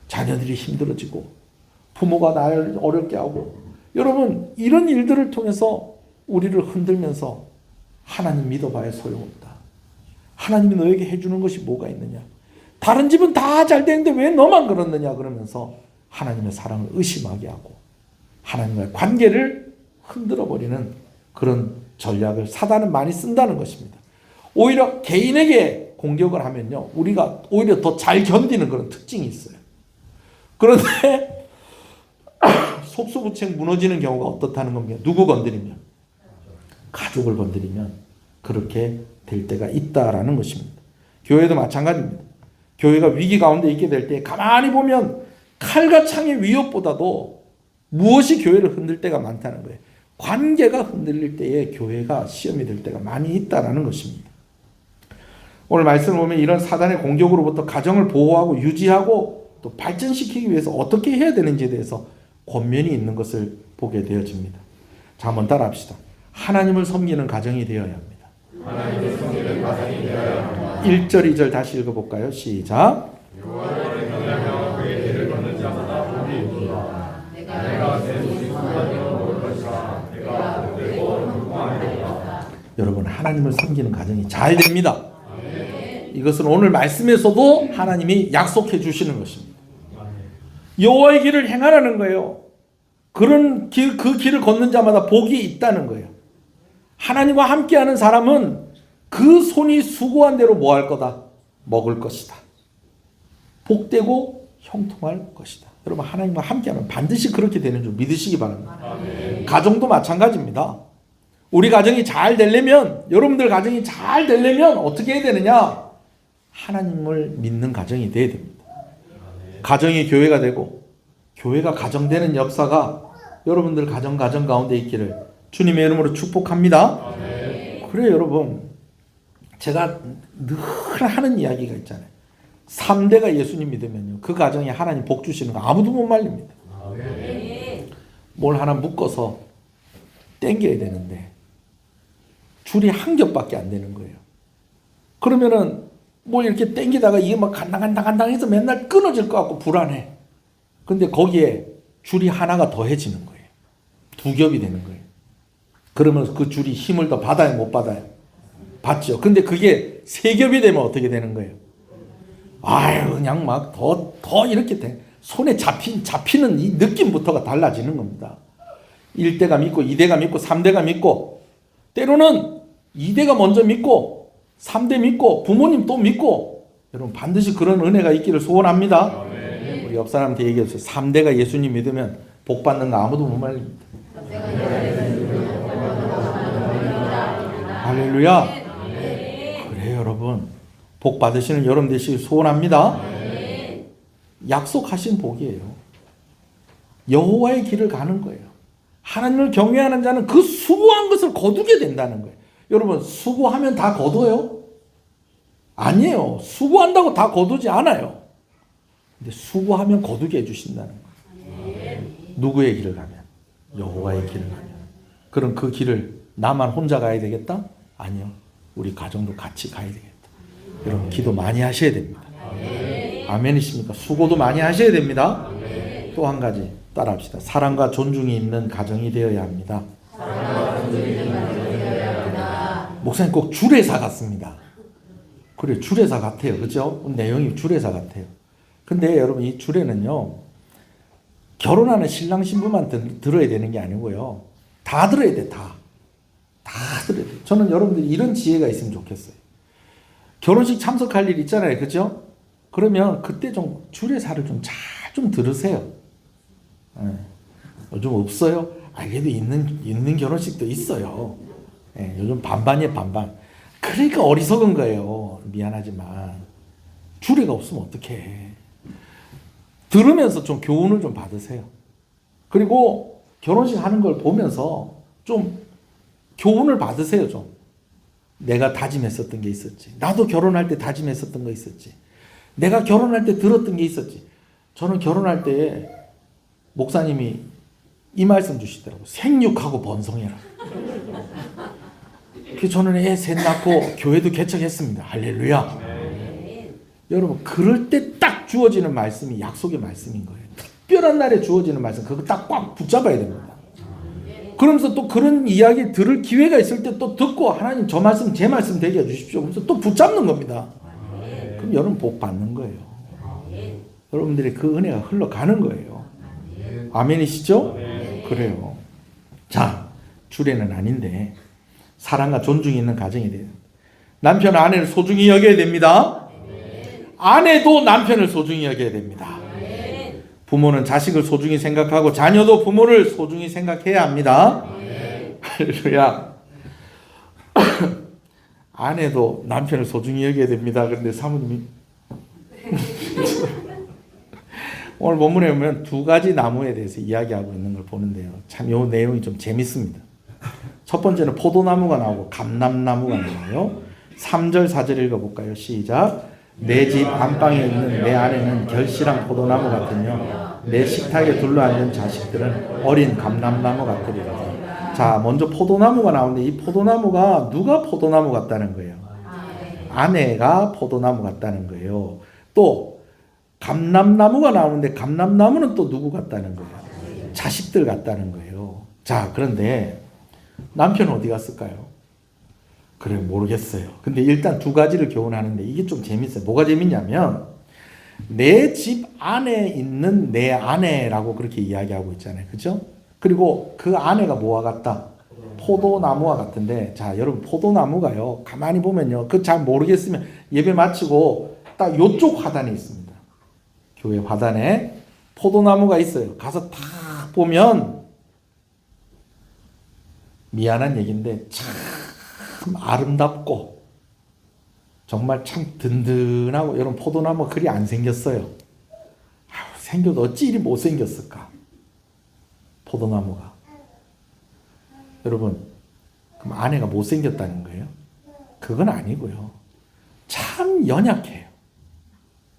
자녀들이 힘들어지고 부모가 나를 어렵게 하고, 여러분 이런 일들을 통해서 우리를 흔들면서 하나님 믿어봐야 소용없다. 하나님이 너에게 해주는 것이 뭐가 있느냐? 다른 집은 다 잘 되는데 왜 너만 그렇느냐? 그러면서 하나님의 사랑을 의심하게 하고 하나님과의 관계를 흔들어버리는 그런 전략을 사단은 많이 쓴다는 것입니다. 오히려 개인에게 공격을 하면요, 우리가 오히려 더 잘 견디는 그런 특징이 있어요. 그런데 속수무책 무너지는 경우가 어떻다는 겁니까? 누구 건드리면? 가족을 건드리면 그렇게 될 때가 있다라는 것입니다. 교회도 마찬가지입니다. 교회가 위기 가운데 있게 될 때 가만히 보면 칼과 창의 위협보다도 무엇이 교회를 흔들 때가 많다는 거예요. 관계가 흔들릴 때에 교회가 시험이 될 때가 많이 있다는 것입니다. 오늘 말씀을 보면 이런 사단의 공격으로부터 가정을 보호하고 유지하고 또 발전시키기 위해서 어떻게 해야 되는지에 대해서 권면이 있는 것을 보게 되어집니다. 자, 한번 따라합시다. 하나님을 섬기는 가정이 되어야 합니다. 1절 2절 다시 읽어볼까요? 시작. 여러분, 하나님을 섬기는 가정이 잘 됩니다. 이것은 오늘 말씀에서도 하나님이 약속해 주시는 것입니다. 여호와의 길을 행하라는 거예요. 그런 길, 그 길을 걷는 자마다 복이 있다는 거예요. 하나님과 함께하는 사람은 그 손이 수고한 대로 뭐 할 거다? 먹을 것이다. 복되고 형통할 것이다. 여러분, 하나님과 함께하면 반드시 그렇게 되는 줄 믿으시기 바랍니다. 가정도 마찬가지입니다. 우리 가정이 잘 되려면, 여러분들 가정이 잘 되려면 어떻게 해야 되느냐? 하나님을 믿는 가정이 돼야 됩니다. 가정이 교회가 되고 교회가 가정되는 역사가 여러분들 가정 가운데 있기를 주님의 이름으로 축복합니다. 그래요, 여러분. 제가 늘 하는 이야기가 있잖아요. 3대가 예수님 믿으면요, 그 가정에 하나님 복 주시는 거 아무도 못 말립니다. 뭘 하나 묶어서 땡겨야 되는데 줄이 한 겹밖에 안 되는 거예요. 그러면은 뭘 이렇게 땡기다가 이게 막 간당간당해서 맨날 끊어질 것 같고 불안해. 근데 거기에 줄이 하나가 더해지는 거예요. 2겹이 되는 거예요. 그러면 그 줄이 힘을 더 받아요, 못 받아요? 받죠. 근데 그게 3겹이 되면 어떻게 되는 거예요? 아유, 그냥 막 더 이렇게 돼. 손에 잡히는 이 느낌부터가 달라지는 겁니다. 1대가 믿고 2대가 믿고 3대가 믿고, 때로는 2대가 먼저 믿고 3대 믿고 부모님 또 믿고, 여러분 반드시 그런 은혜가 있기를 소원합니다. 우리 옆 사람한테 얘기해 주세요. 3대가 예수님 믿으면 복 받는 거 아무도 못 말립니다. 할렐루야. 그래요, 여러분. 복 받으시는 여러분 되시길 소원합니다. 약속하신 복이에요. 여호와의 길을 가는 거예요. 하나님을 경외하는 자는 그 수고한 것을 거두게 된다는 거예요. 여러분, 수고하면 다 거둬요? 아니에요. 수고한다고 다 거두지 않아요. 근데 수고하면 거두게 해주신다는 거예요. 누구의 길을 가면? 여호와의 길을 가면. 그럼 그 길을 나만 혼자 가야 되겠다? 아니요. 우리 가정도 같이 가야 되겠다. 여러분, 기도 많이 하셔야 됩니다. 아멘이십니까? 수고도 많이 하셔야 됩니다. 또 한 가지 따라합시다. 사랑과 존중이 있는 가정이 되어야 합니다. 목사님 꼭 주례사 같습니다. 그래, 주례사 같아요. 그죠? 내용이 주례사 같아요. 근데 여러분, 이 주례는요, 결혼하는 신랑 신부만 들어야 되는 게 아니고요, 다 들어야 돼. 다 들어야 돼. 저는 여러분들이 이런 지혜가 있으면 좋겠어요. 결혼식 참석할 일 있잖아요. 그죠? 그러면 그때 좀 주례사를 좀 잘 좀 들으세요. 좀 없어요? 그래도 있는 결혼식도 있어요. 예, 요즘 반반이에요, 반반. 그러니까 어리석은 거예요. 미안하지만 주례가 없으면 어떡해. 들으면서 좀 교훈을 좀 받으세요. 그리고 결혼식 하는 걸 보면서 좀 교훈을 받으세요. 좀 내가 다짐했었던 게 있었지. 나도 결혼할 때 다짐했었던 거 있었지. 내가 결혼할 때 들었던 게 있었지. 저는 결혼할 때 목사님이 이 말씀 주시더라고요. 생육하고 번성해라. 그래서 저는 애 셋 낳고 교회도 개척했습니다. 할렐루야. 여러분 그럴 때 딱 주어지는 말씀이 약속의 말씀인 거예요. 특별한 날에 주어지는 말씀 그거 딱 꽉 붙잡아야 됩니다. 그러면서 또 그런 이야기 들을 기회가 있을 때 또 듣고 하나님 저 말씀 제 말씀 되게 해주십시오. 그러면서 또 붙잡는 겁니다. 그럼 여러분 복 받는 거예요. 여러분들이 그 은혜가 흘러가는 거예요. 아멘이시죠? 그래요. 자, 주례는 아닌데 사랑과 존중이 있는 가정이 돼요. 남편 아내를 소중히 여겨야 됩니다. 아내도 남편을 소중히 여겨야 됩니다. 부모는 자식을 소중히 생각하고 자녀도 부모를 소중히 생각해야 합니다. 할렐루야. 아내도 남편을 소중히 여겨야 됩니다. 그런데 사모님이 오늘 본문에 보면 두 가지 나무에 대해서 이야기하고 있는 걸 보는데요. 참 이 내용이 좀 재밌습니다. 첫 번째는 포도나무가 나오고 감람나무가 나와요. 3절 4절 읽어볼까요? 시작. 내 집 안방에 있는 내 아내는 결실한 포도나무 같으며 내 식탁에 둘러앉은 자식들은 어린 감람나무 같으리라. 자, 먼저 포도나무가 나오는데 이 포도나무가 누가 포도나무 같다는 거예요? 아내가 포도나무 같다는 거예요. 또 감람나무가 나오는데 감람나무는 또 누구 같다는 거예요? 자식들 같다는 거예요. 자, 그런데 남편은 어디 갔을까요? 그래 모르겠어요. 근데 일단 두 가지를 교훈하는데 이게 좀 재밌어요. 뭐가 재밌냐면 내 집 안에 있는 내 아내라고 그렇게 이야기하고 있잖아요. 그죠? 그리고 그 아내가 뭐와 같다? 포도나무와 같은데 자 여러분 포도나무가요 가만히 보면요 그 잘 모르겠으면 예배 마치고 딱 요쪽 화단에 있습니다. 교회 화단에 포도나무가 있어요. 가서 딱 보면 미안한 얘기인데 참 아름답고 정말 참 든든하고 여러분 포도나무 그리 안 생겼어요. 아유, 생겨도 어찌 이리 못생겼을까 포도나무가. 여러분 그럼 아내가 못생겼다는 거예요? 그건 아니고요. 참 연약해요.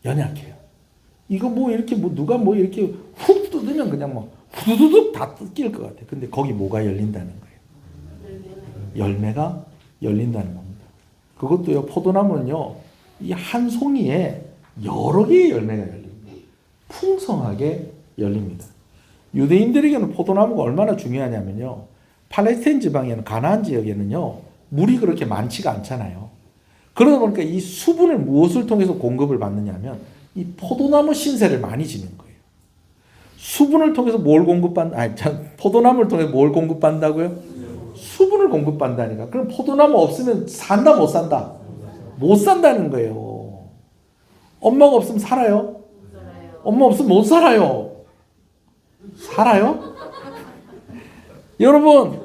연약해요. 이거 뭐 이렇게 뭐 누가 뭐 이렇게 훅 뜯으면 그냥 뭐 후두둑 다 뜯길 것 같아요. 근데 거기 뭐가 열린다는 거예요? 열매가 열린다는 겁니다. 그것도요 포도나무는요 이 한 송이에 여러 개의 열매가 열립니다. 풍성하게 열립니다. 유대인들에게는 포도나무가 얼마나 중요하냐면요 팔레스타인 지방에는 가나안 지역에는요 물이 그렇게 많지가 않잖아요. 그러다 보니까 이 수분을 무엇을 통해서 공급을 받느냐면 이 포도나무 신세를 많이 지는 거예요. 수분을 통해서 뭘 포도나무를 통해서 뭘 공급받는다고요? 수분을 공급받는다니까. 그럼 포도나무 없으면 산다 못 산다? 못 산다는 거예요. 엄마가 없으면 살아요? 엄마 없으면 못 살아요. 살아요? 여러분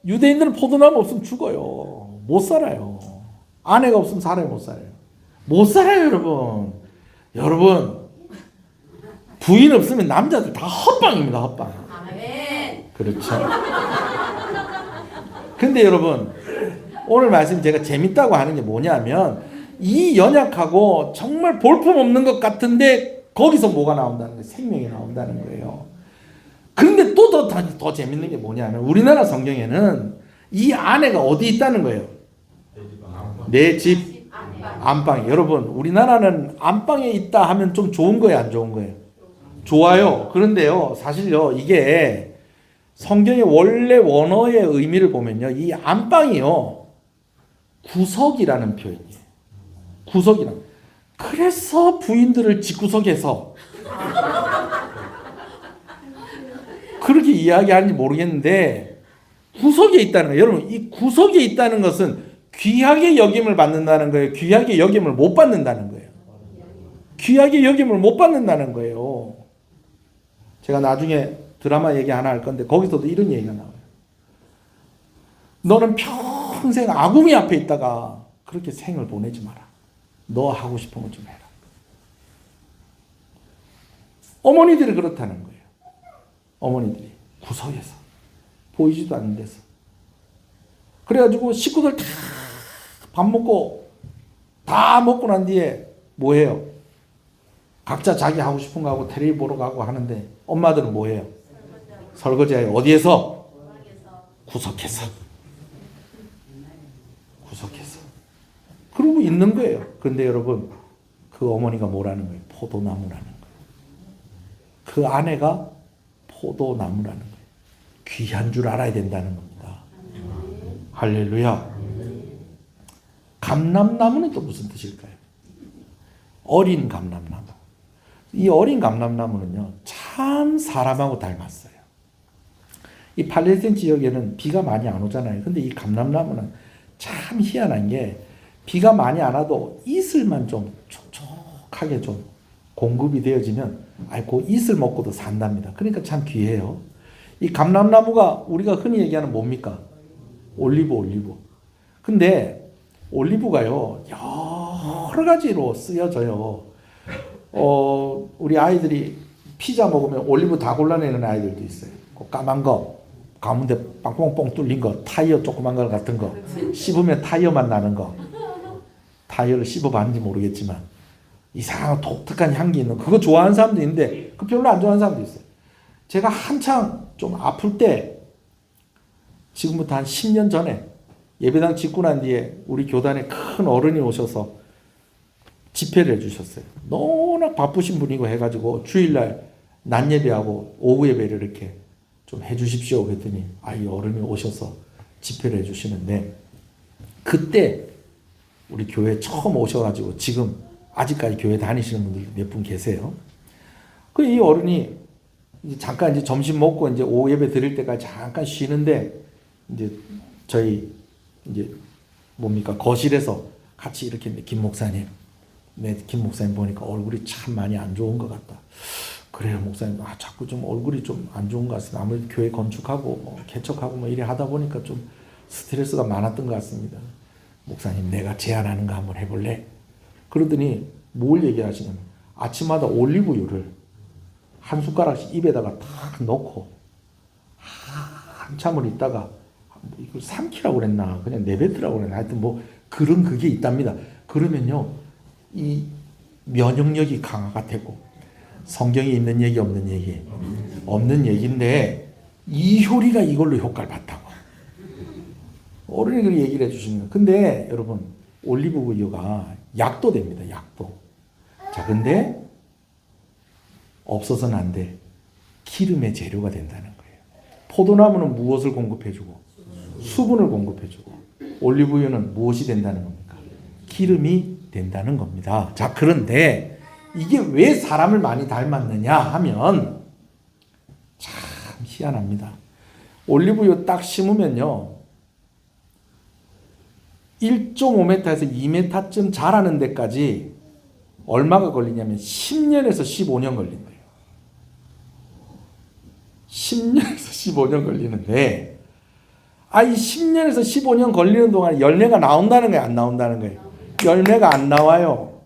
유대인들은 포도나무 없으면 죽어요. 못 살아요. 아내가 없으면 살아요? 못 살아요? 못 살아요 여러분. 여러분 부인 없으면 남자들 다 헛방입니다. 헛방. 그렇죠. 근데 여러분 오늘 말씀 제가 재밌다고 하는 게 뭐냐면 이 연약하고 정말 볼품없는 것 같은데 거기서 뭐가 나온다는 거예요? 생명이 나온다는 거예요. 그런데 또 더 재밌는 게 뭐냐면 우리나라 성경에는 이 아내가 어디 있다는 거예요? 내 집 안방에. 여러분 우리나라는 안방에 있다 하면 좀 좋은 거예요 안 좋은 거예요? 좋아요. 그런데요 사실요 이게 성경의 원래 원어의 의미를 보면요 이 안방이요 구석이라는 표현이에요. 구석이라. 그래서 부인들을 집구석에서 그렇게 이야기하는지 모르겠는데 구석에 있다는 거예요. 여러분 이 구석에 있다는 것은 귀하게 여김을 받는다는 거예요. 귀하게 여김을 못 받는다는 거예요. 귀하게 여김을 못 받는다는 거예요. 제가 나중에 드라마 얘기 하나 할 건데 거기서도 이런 얘기가 나와요. 너는 평생 아궁이 앞에 있다가 그렇게 생을 보내지 마라. 너 하고 싶은 거 좀 해라. 어머니들이 그렇다는 거예요. 어머니들이 구석에서 보이지도 않는 데서. 그래가지고 식구들 다 밥 먹고 다 먹고 난 뒤에 뭐 해요? 각자 자기 하고 싶은 거 하고 텔레비 보러 가고 하는데 엄마들은 뭐 해요? 설거지해요. 어디에서? 구석에서. 구석에서. 그러고 있는 거예요. 근데 여러분, 그 어머니가 뭐라는 거예요? 포도나무라는 거예요. 그 아내가 포도나무라는 거예요. 귀한 줄 알아야 된다는 겁니다. 할렐루야. 감람나무는 또 무슨 뜻일까요? 어린 감람나무. 이 어린 감람나무는요, 참 사람하고 닮았어요. 이 팔레스타인 지역에는 비가 많이 안 오잖아요. 근데 이 감람나무는 참 희한한 게 비가 많이 안 와도 이슬만 좀 촉촉하게 좀 공급이 되어지면 그 이슬 먹고도 산답니다. 그러니까 참 귀해요. 이 감람나무가 우리가 흔히 얘기하는 뭡니까? 올리브. 근데 올리브가요, 여러 가지로 쓰여져요. 우리 아이들이 피자 먹으면 올리브 다 골라내는 아이들도 있어요. 그 까만 거, 가운데 빵뽕뽕 뚫린 거, 타이어 조그만 거 같은 거, 씹으면 타이어만 나는 거. 타이어를 씹어봤는지 모르겠지만 이상한 독특한 향기 있는 거. 그거 좋아하는 사람도 있는데 그 별로 안 좋아하는 사람도 있어요. 제가 한창 좀 아플 때, 지금부터 한 10년 전에 예배당 짓고 난 뒤에 우리 교단에 큰 어른이 오셔서 집회를 해주셨어요. 너무나 바쁘신 분이고 해가지고 주일날 낮 예배하고 오후 예배를 이렇게 좀 해주십시오 그랬더니 이 어른이 오셔서 집회를 해주시는데, 그때 우리 교회 처음 오셔가지고 지금 아직까지 교회 다니시는 분들이 몇 분 계세요. 그 이 어른이 이제 잠깐 이제 점심 먹고 이제 오후 예배 드릴 때까지 잠깐 쉬는데, 이제 저희 이제 뭡니까 거실에서 같이 이렇게 김 목사님, 김 목사님 보니까 얼굴이 참 많이 안 좋은 것 같다. 그래요 목사님, 자꾸 좀 얼굴이 좀 안 좋은 것 같습니다. 아무래도 교회 건축하고 뭐 개척하고 뭐 이래 하다 보니까 좀 스트레스가 많았던 것 같습니다. 목사님, 내가 제안하는 거 한번 해볼래? 그러더니 뭘 얘기하시냐면 아침마다 올리브유를 한 숟가락씩 입에다가 탁 넣고 한참을 있다가 이걸 삼키라고 그랬나 그냥 내뱉으라고 그랬나 하여튼 뭐 그런 그게 있답니다. 그러면요 이 면역력이 강화가 되고, 성경에 있는 얘기 없는 얘기? 없는 얘기인데 이효리가 이걸로 효과를 봤다고 어른이 그렇게 얘기를 해주시는 거예요. 근데 여러분 올리브유가 약도 됩니다. 약도. 자, 근데 없어서는 안 돼. 기름의 재료가 된다는 거예요. 포도나무는 무엇을 공급해주고? 수분을 공급해주고. 올리브유는 무엇이 된다는 겁니까? 기름이 된다는 겁니다. 자, 그런데 이게 왜 사람을 많이 닮았느냐 하면 참 희한합니다. 올리브유 딱 심으면요 1.5m에서 2m쯤 자라는 데까지 얼마가 걸리냐면 10년에서 15년 걸린대요. 10년에서 15년 걸리는데 이 10년에서 15년 걸리는 동안 열매가 나온다는 거예요? 안 나온다는 거예요? 열매가 안 나와요.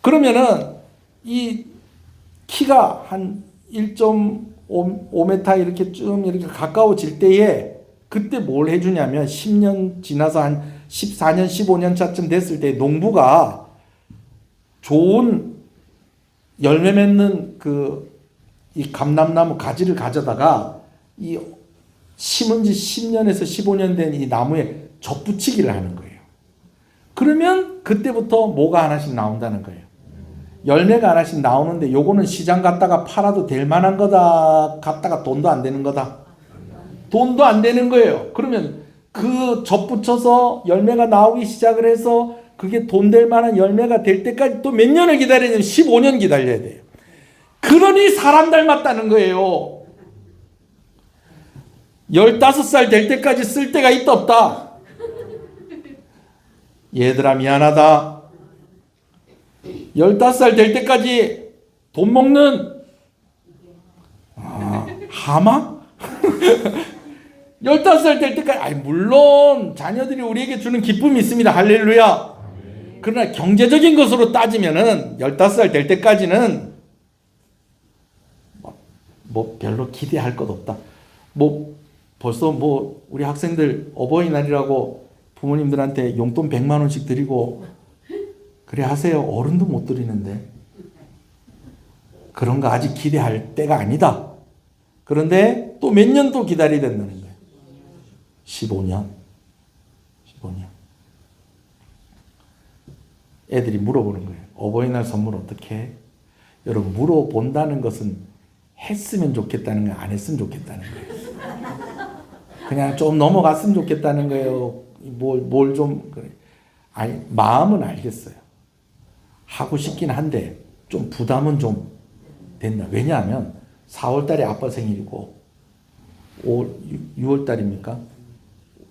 그러면은 이 키가 한 1.5m 이렇게 좀 이렇게 가까워질 때에 그때 뭘 해주냐면 10년 지나서 한 14년 15년 차쯤 됐을 때 농부가 좋은 열매 맺는 이 감람나무 가지를 가져다가 이 심은 지 10년에서 15년 된 이 나무에 접붙이기를 하는 거예요. 그러면 그때부터 뭐가 하나씩 나온다는 거예요. 열매가 하나씩 나오는데 요거는 시장 갔다가 팔아도 될 만한 거다, 갔다가 돈도 안 되는 거다. 돈도 안 되는 거예요. 그러면 그 접붙여서 열매가 나오기 시작을 해서 그게 돈 될 만한 열매가 될 때까지 또 몇 년을 기다리냐면 15년 기다려야 돼요. 그러니 사람 닮았다는 거예요. 15살 될 때까지 쓸 데가 있다 없다? 얘들아 미안하다. 15살 될 때까지 돈 먹는 하마? 15살 될 때까지, 아니, 물론 자녀들이 우리에게 주는 기쁨이 있습니다. 할렐루야. 그러나 경제적인 것으로 따지면은 15살 될 때까지는 뭐 별로 기대할 것 없다. 뭐 벌써 뭐 우리 학생들 어버이날이라고 부모님들한테 용돈 100만 원씩 드리고 그래 하세요. 어른도 못 드리는데. 그런 거 아직 기대할 때가 아니다. 그런데 또 몇 년 또 기다려야 된다는 거예요. 15년. 애들이 물어보는 거예요. 어버이날 선물 어떻게 해? 여러분, 물어본다는 것은 했으면 좋겠다는 거예요, 안 했으면 좋겠다는 거예요? 그냥 좀 넘어갔으면 좋겠다는 거예요? 뭘 좀, 그래. 아니, 마음은 알겠어요. 하고 싶긴 한데 좀 부담은 좀 된다. 왜냐하면 4월 달에 아빠 생일이고 6월 달입니까?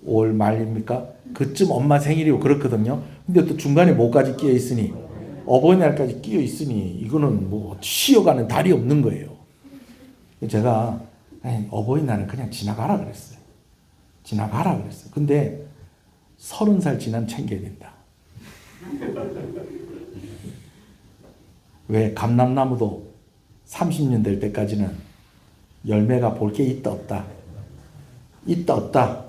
5월 말입니까? 그쯤 엄마 생일이고 그렇거든요. 근데 또 중간에 뭐까지 끼어 있으니, 어버이날까지 끼어 있으니 이거는 뭐 쉬어가는 달이 없는 거예요. 제가 어버이날은 그냥 지나가라 그랬어요. 근데 30살 지나면 챙겨야 된다. 왜? 감람나무도 30년 될 때까지는 열매가 볼 게 있다 없다? 있다 없다?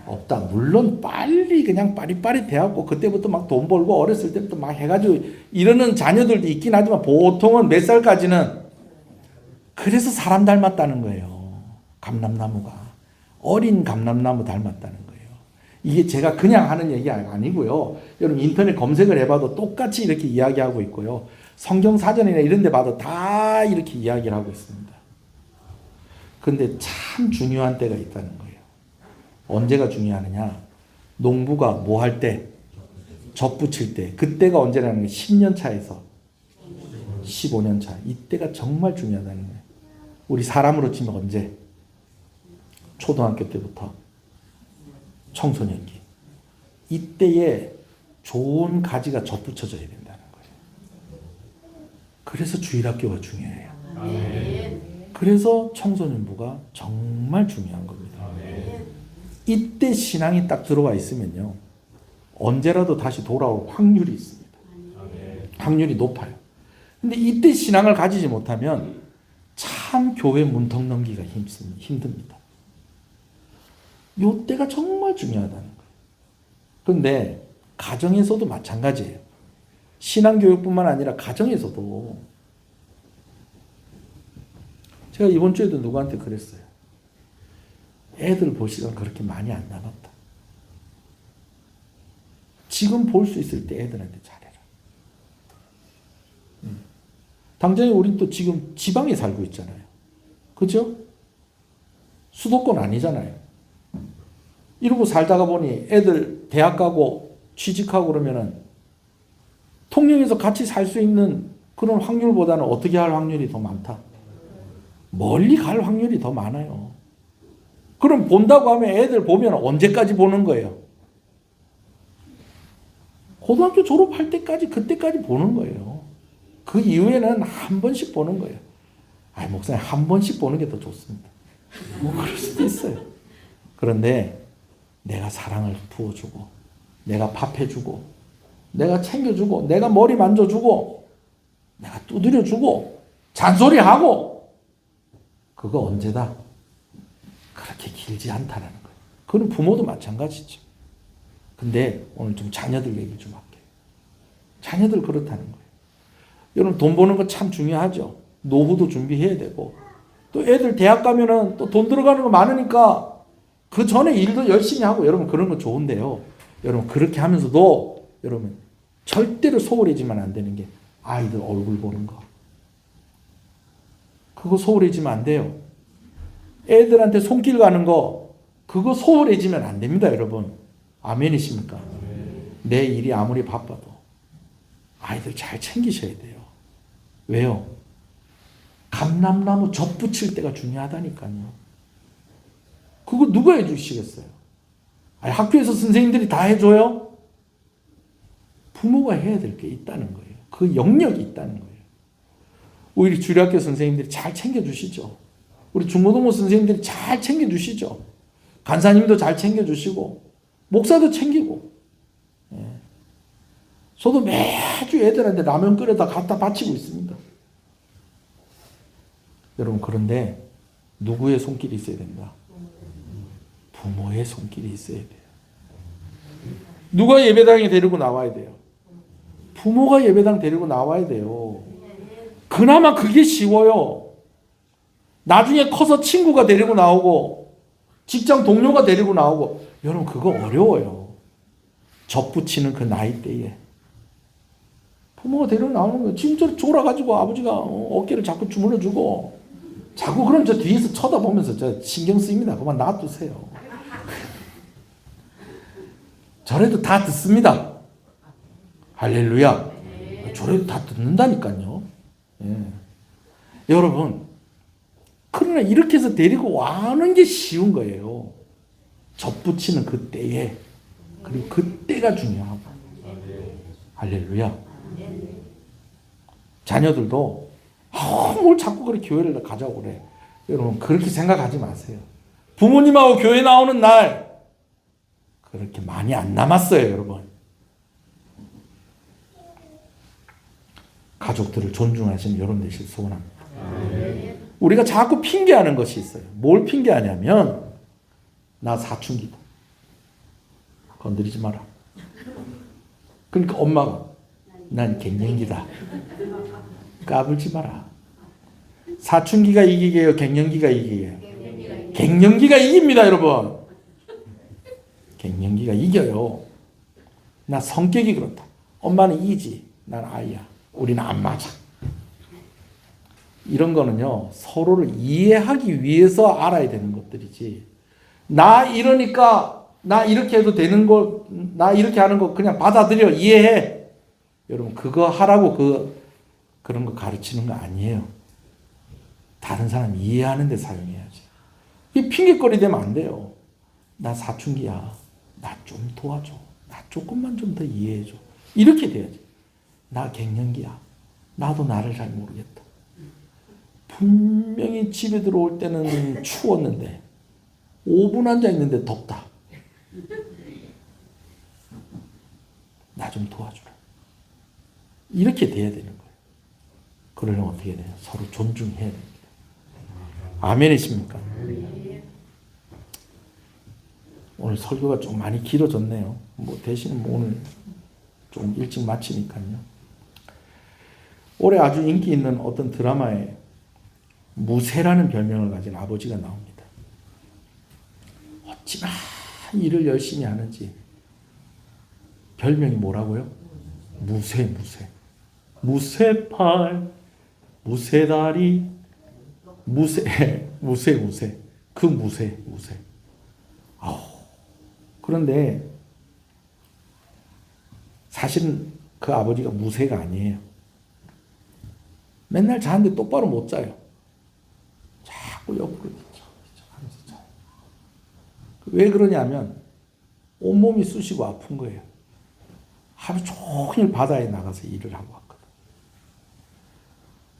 없다. 물론 빨리 그냥 빠릿빠릿 돼갖고 그때부터 막 돈 벌고 어렸을 때부터 막 해가지고 이러는 자녀들도 있긴 하지만 보통은 몇 살까지는, 그래서 사람 닮았다는 거예요. 감람나무가. 어린 감람나무 닮았다는 거예요. 이게 제가 그냥 하는 얘기가 아니고요. 여러분 인터넷 검색을 해봐도 똑같이 이렇게 이야기하고 있고요. 성경 사전이나 이런 데 봐도 다 이렇게 이야기를 하고 있습니다. 근데 참 중요한 때가 있다는 거예요. 언제가 중요하느냐? 농부가 뭐 할 때? 접 붙일 때. 그때가 언제라는 게 10년 차에서 15년 차. 이때가 정말 중요하다는 거예요. 우리 사람으로 치면 언제? 초등학교 때부터 청소년기. 이때에 좋은 가지가 접붙여져야 된다는 거예요. 그래서 주일학교가 중요해요. 그래서 청소년부가 정말 중요한 겁니다. 이때 신앙이 딱 들어와 있으면요, 언제라도 다시 돌아올 확률이 있습니다. 확률이 높아요. 근데 이때 신앙을 가지지 못하면 참 교회 문턱 넘기가 힘듭니다. 이때가 정말 중요하다는 거예요. 그런데 가정에서도 마찬가지예요. 신앙교육뿐만 아니라 가정에서도. 제가 이번 주에도 누구한테 그랬어요. 애들 볼 시간 그렇게 많이 안 남았다. 지금 볼 수 있을 때 애들한테 잘해라. 당장에 우린 또 지금 지방에 살고 있잖아요. 그죠? 수도권 아니잖아요. 이러고 살다가 보니 애들 대학 가고 취직하고 그러면은 통영에서 같이 살 수 있는 그런 확률보다는 어떻게 할 확률이 더 많다? 멀리 갈 확률이 더 많아요. 그럼 본다고 하면 애들 보면 언제까지 보는 거예요? 고등학교 졸업할 때까지, 그때까지 보는 거예요. 그 이후에는 한 번씩 보는 거예요. 아니, 목사님, 한 번씩 보는 게 더 좋습니다. 뭐, 그럴 수도 있어요. 그런데 내가 사랑을 부어주고, 내가 밥해주고, 내가 챙겨주고, 내가 머리 만져주고, 내가 두드려주고, 잔소리하고, 그거 언제다? 그렇게 길지 않다라는 거예요. 그건 부모도 마찬가지죠. 근데 오늘 좀 자녀들 얘기 좀 할게요. 자녀들 그렇다는 거예요. 여러분 돈 버는 거 참 중요하죠. 노후도 준비해야 되고, 또 애들 대학 가면은 또 돈 들어가는 거 많으니까 그 전에 일도 열심히 하고, 여러분 그런 거 좋은데요. 여러분 그렇게 하면서도 여러분 절대로 소홀해지면 안 되는 게 아이들 얼굴 보는 거. 그거 소홀해지면 안 돼요. 애들한테 손길 가는 거, 그거 소홀해지면 안 됩니다, 여러분. 아멘이십니까? 내 일이 아무리 바빠도 아이들 잘 챙기셔야 돼요. 왜요? 감람나무 접 붙일 때가 중요하다니까요. 그거 누가 해주시겠어요? 아니, 학교에서 선생님들이 다 해줘요? 부모가 해야 될 게 있다는 거예요. 그 영역이 있다는 거예요. 우리 주일학교 선생님들이 잘 챙겨주시죠. 우리 중고등부 선생님들이 잘 챙겨주시죠. 간사님도 잘 챙겨주시고 목사도 챙기고. 예. 저도 매주 애들한테 라면 끓여다 갖다 바치고 있습니다. 여러분, 그런데 누구의 손길이 있어야 된다? 부모의 손길이 있어야 돼요. 누가 예배당에 데리고 나와야 돼요? 부모가 예배당 데리고 나와야 돼요. 그나마 그게 쉬워요. 나중에 커서 친구가 데리고 나오고 직장 동료가 데리고 나오고, 여러분 그거 어려워요. 접붙이는 그 나이 때에 부모가 데리고 나오는 거예요. 지금 저 졸아가지고 아버지가 어깨를 자꾸 주물러주고 자꾸, 그럼 저 뒤에서 쳐다보면서 저 신경 쓰입니다. 그만 놔두세요. 저래도 다 듣습니다. 할렐루야. 저래도 다 듣는다니까요. 예. 여러분, 그러나 이렇게 해서 데리고 와는 게 쉬운 거예요. 접붙이는 그 때에. 그리고 그 때가 중요하고. 할렐루야. 자녀들도 뭘 자꾸 그렇게 교회를 가자고 그래. 여러분, 그렇게 생각하지 마세요. 부모님하고 교회 나오는 날 그렇게 많이 안 남았어요, 여러분. 가족들을 존중하시는 여러분 되실 소원합니다. 우리가 자꾸 핑계하는 것이 있어요. 뭘 핑계하냐면, 나 사춘기다. 건드리지 마라. 그러니까 엄마가, 난 갱년기다. 까불지 마라. 사춘기가 이기게요? 갱년기가 이기게요? 갱년기가 이깁니다, 여러분. 갱년기가 이겨요. 나 성격이 그렇다. 엄마는 이지, 난 아이야. 우리는 안 맞아. 이런 거는요, 서로를 이해하기 위해서 알아야 되는 것들이지. 나 이러니까 나 이렇게 해도 되는 거, 나 이렇게 하는 거 그냥 받아들여, 이해해. 여러분, 그거 하라고 그런 거 가르치는 거 아니에요. 다른 사람 이해하는 데 사용해야지. 이 핑계거리 되면 안 돼요. 나 사춘기야. 나 좀 도와줘. 나 조금만 좀 더 이해해줘. 이렇게 돼야지. 나 갱년기야. 나도 나를 잘 모르겠다. 분명히 집에 들어올 때는 추웠는데 5분 앉아있는데 덥다. 나 좀 도와주라. 이렇게 돼야 되는 거예요. 그러려면 어떻게 돼요? 서로 존중해야 됩니다. 아멘이십니까? 오늘 설교가 좀 많이 길어졌네요. 대신 오늘 좀 일찍 마치니까요. 올해 아주 인기 있는 어떤 드라마에 무쇠라는 별명을 가진 아버지가 나옵니다. 어찌나 일을 열심히 하는지 별명이 뭐라고요? 무쇠. 무쇠팔, 무쇠다리, 무쇠. 그 무쇠. 그런데 사실은 그 아버지가 무쇠가 아니에요. 맨날 자는데 똑바로 못 자요. 자꾸 옆으로 하면서 자요. 왜 그러냐면 온몸이 쑤시고 아픈 거예요. 하루 종일 바다에 나가서 일을 하고 왔거든.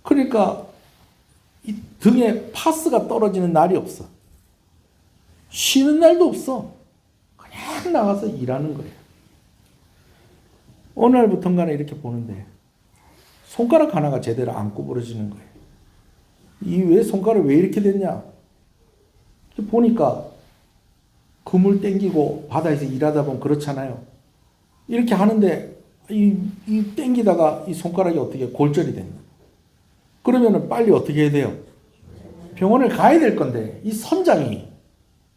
그러니까 이 등에 파스가 떨어지는 날이 없어. 쉬는 날도 없어. 그냥 나가서 일하는 거예요. 어느 날부턴가는 이렇게 보는데 손가락 하나가 제대로 안 구부러지는 거예요. 왜 손가락이 왜 이렇게 됐냐? 보니까 그물 땡기고 바다에서 일하다 보면 그렇잖아요. 이렇게 하는데 이 땡기다가 이 손가락이 어떻게 골절이 됐나? 그러면은 빨리 어떻게 해야 돼요? 병원을 가야 될 건데 이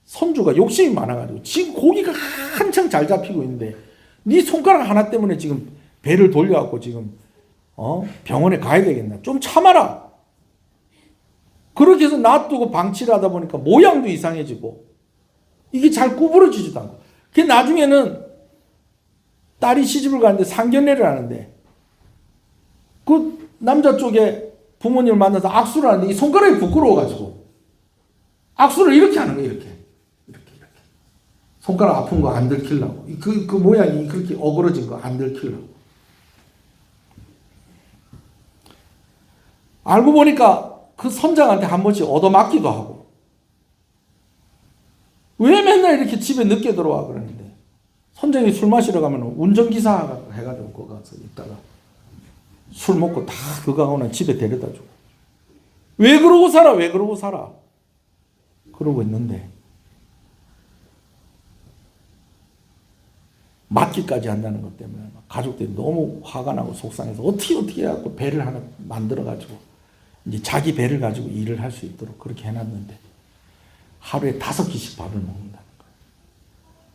선주가 욕심이 많아가지고 지금 고기가 한창 잘 잡히고 있는데 네 손가락 하나 때문에 지금 배를 돌려갖고 지금 병원에 가야 되겠나? 좀 참아라. 그렇게 해서 놔두고 방치를 하다 보니까 모양도 이상해지고 이게 잘 구부러지지도 않고. 그 나중에는 딸이 시집을 가는데 상견례를 하는데 그 남자 쪽에 부모님을 만나서 악수를 하는데 이 손가락이 부끄러워가지고 악수를 이렇게 하는 거예요. 이렇게. 손가락 아픈 거 안 들키려고. 그 모양이 그렇게 어그러진 거 안 들키려고. 알고 보니까 그 선장한테 한 번씩 얻어맞기도 하고. 왜 맨날 이렇게 집에 늦게 들어와 그러는데 선생님이 술 마시러 가면 운전기사 해가지고 거기 가서 있다가 술 먹고 다 그거 하고 난 집에 데려다 주고 왜 그러고 살아 왜 그러고 살아 그러고 있는데 맞기까지 한다는 것 때문에 가족들이 너무 화가 나고 속상해서 어떻게 해갖고 배를 하나 만들어가지고 이제 자기 배를 가지고 일을 할 수 있도록 그렇게 해놨는데 하루에 5끼씩 밥을 먹는다는 거예요.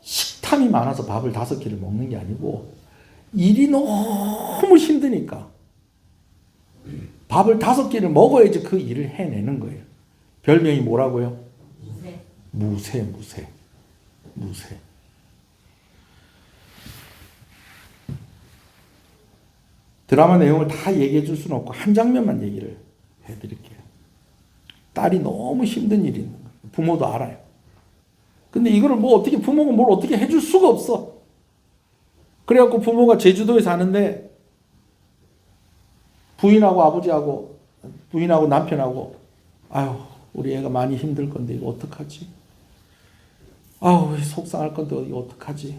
식탐이 많아서 밥을 5끼를 먹는 게 아니고 일이 너무 힘드니까 밥을 5끼를 먹어야지 그 일을 해내는 거예요. 별명이 뭐라고요? 무새. 드라마 내용을 다 얘기해 줄 수는 없고 한 장면만 얘기를 해드릴게요. 딸이 너무 힘든 일이 있는 거예요. 부모도 알아요. 근데 이거를 부모가 뭘 어떻게 해줄 수가 없어. 그래갖고 부모가 제주도에 사는데 부인하고 남편하고 아유 우리 애가 많이 힘들 건데 이거 어떡하지? 아우 속상할 건데 이거 어떡하지?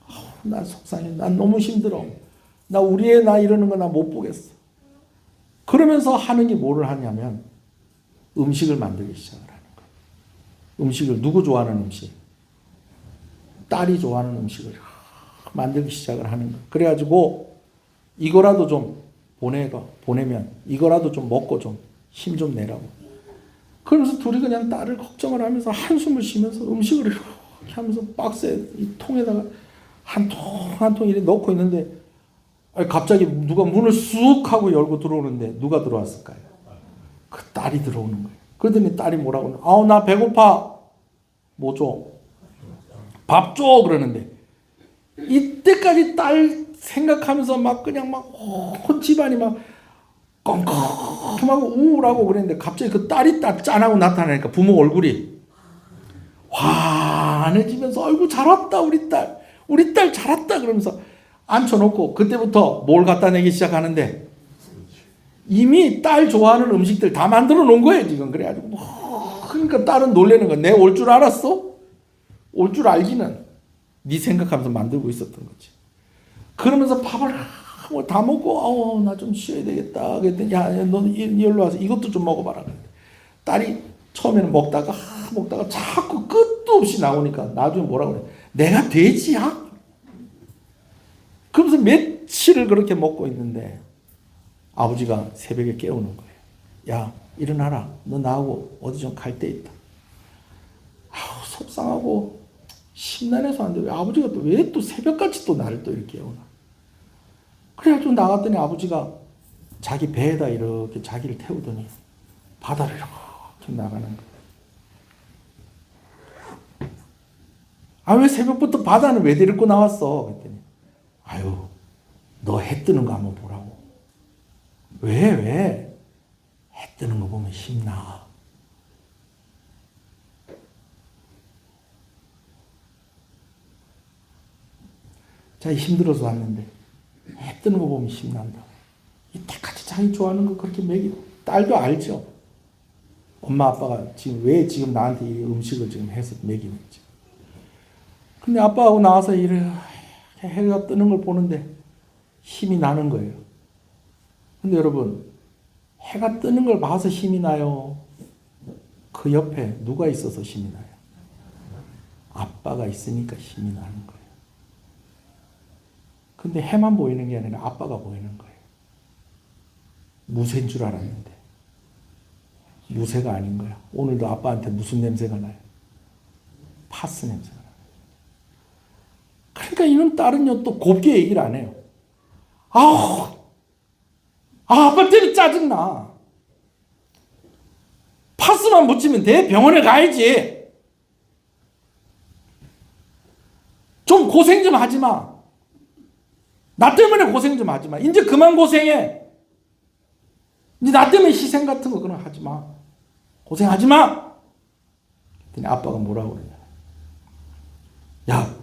아우 난 속상해. 난 너무 힘들어. 나 우리 애 나 이러는 거 나 못 보겠어. 그러면서 하는 게 뭐를 하냐면 음식을 만들기 시작을 하는 거예요. 음식을 누구 좋아하는 음식? 딸이 좋아하는 음식을 만들기 시작을 하는 거예요. 그래가지고 이거라도 좀 보내면 이거라도 좀 먹고 좀 힘 좀 내라고. 그러면서 둘이 그냥 딸을 걱정을 하면서 한숨을 쉬면서 음식을 이렇게 하면서 박스에 이 통에다가 한 통 이렇게 넣고 있는데 갑자기 누가 문을 쑥 하고 열고 들어오는데 누가 들어왔을까요? 그 딸이 들어오는 거예요. 그러더니 딸이 뭐라고 하냐? 아우 나 배고파. 뭐 줘? 밥 줘. 그러는데 이때까지 딸 생각하면서 막 그냥 막 온 집안이 막 껌껌하고 우울하고 그랬는데 갑자기 그 딸이 딱 짠하고 나타나니까 부모 얼굴이 환해지면서 아이고 잘 왔다 우리 딸 잘 왔다 그러면서 앉혀놓고 그때부터 뭘 갖다 내기 시작하는데 이미 딸 좋아하는 음식들 다 만들어 놓은 거예요 지금. 그래가지고 그러니까 딸은 놀라는 거야. 내가 올 줄 알았어? 올 줄 알기는 네 생각하면서 만들고 있었던 거지. 그러면서 밥을 다 먹고 나 좀 쉬어야 되겠다 그랬더니 야 너 여기로 와서 이것도 좀 먹어봐라. 딸이 처음에는 먹다가 자꾸 끝도 없이 나오니까 나중에 뭐라고 그래? 내가 돼지야? 그러면서 며칠을 그렇게 먹고 있는데 아버지가 새벽에 깨우는 거예요. 야 일어나라. 너 나하고 어디 좀 갈 데 있다. 속상하고 심란해서 안 돼. 아버지가 왜 또 새벽같이 또 나를 또 이렇게 깨우나. 그래가지고 나갔더니 아버지가 자기 배에다 이렇게 자기를 태우더니 바다를 이렇게 나가는 거예요. 왜 새벽부터 바다는 왜 데리고 나왔어? 그랬더니 너 해 뜨는 거 한번 보라고. 왜? 해 뜨는 거 보면 힘나. 자기 힘들어서 왔는데 해 뜨는 거 보면 힘난다. 이때까지 자기 좋아하는 거 그렇게 딸도 알죠. 엄마 아빠가 왜 지금 나한테 이 음식을 지금 해서 먹이는지. 근데 아빠하고 나와서 해가 뜨는 걸 보는데 힘이 나는 거예요. 근데 여러분 해가 뜨는 걸 봐서 힘이 나요? 그 옆에 누가 있어서 힘이 나요? 아빠가 있으니까 힘이 나는 거예요. 근데 해만 보이는 게 아니라 아빠가 보이는 거예요. 무쇠인 줄 알았는데 무쇠가 아닌 거야. 오늘도 아빠한테 무슨 냄새가 나요? 파스 냄새가 나요. 그러니까 이런 딸은요 또 곱게 얘기를 안 해요. 아빠 때문에 짜증나. 파스만 묻히면 돼. 병원에 가야지. 좀 고생 좀 하지 마. 나 때문에 고생 좀 하지 마. 이제 그만 고생해. 이제 나 때문에 희생 같은 거 그런 하지 마. 고생하지 마. 그랬더니 아빠가 뭐라고 그러냐. 야,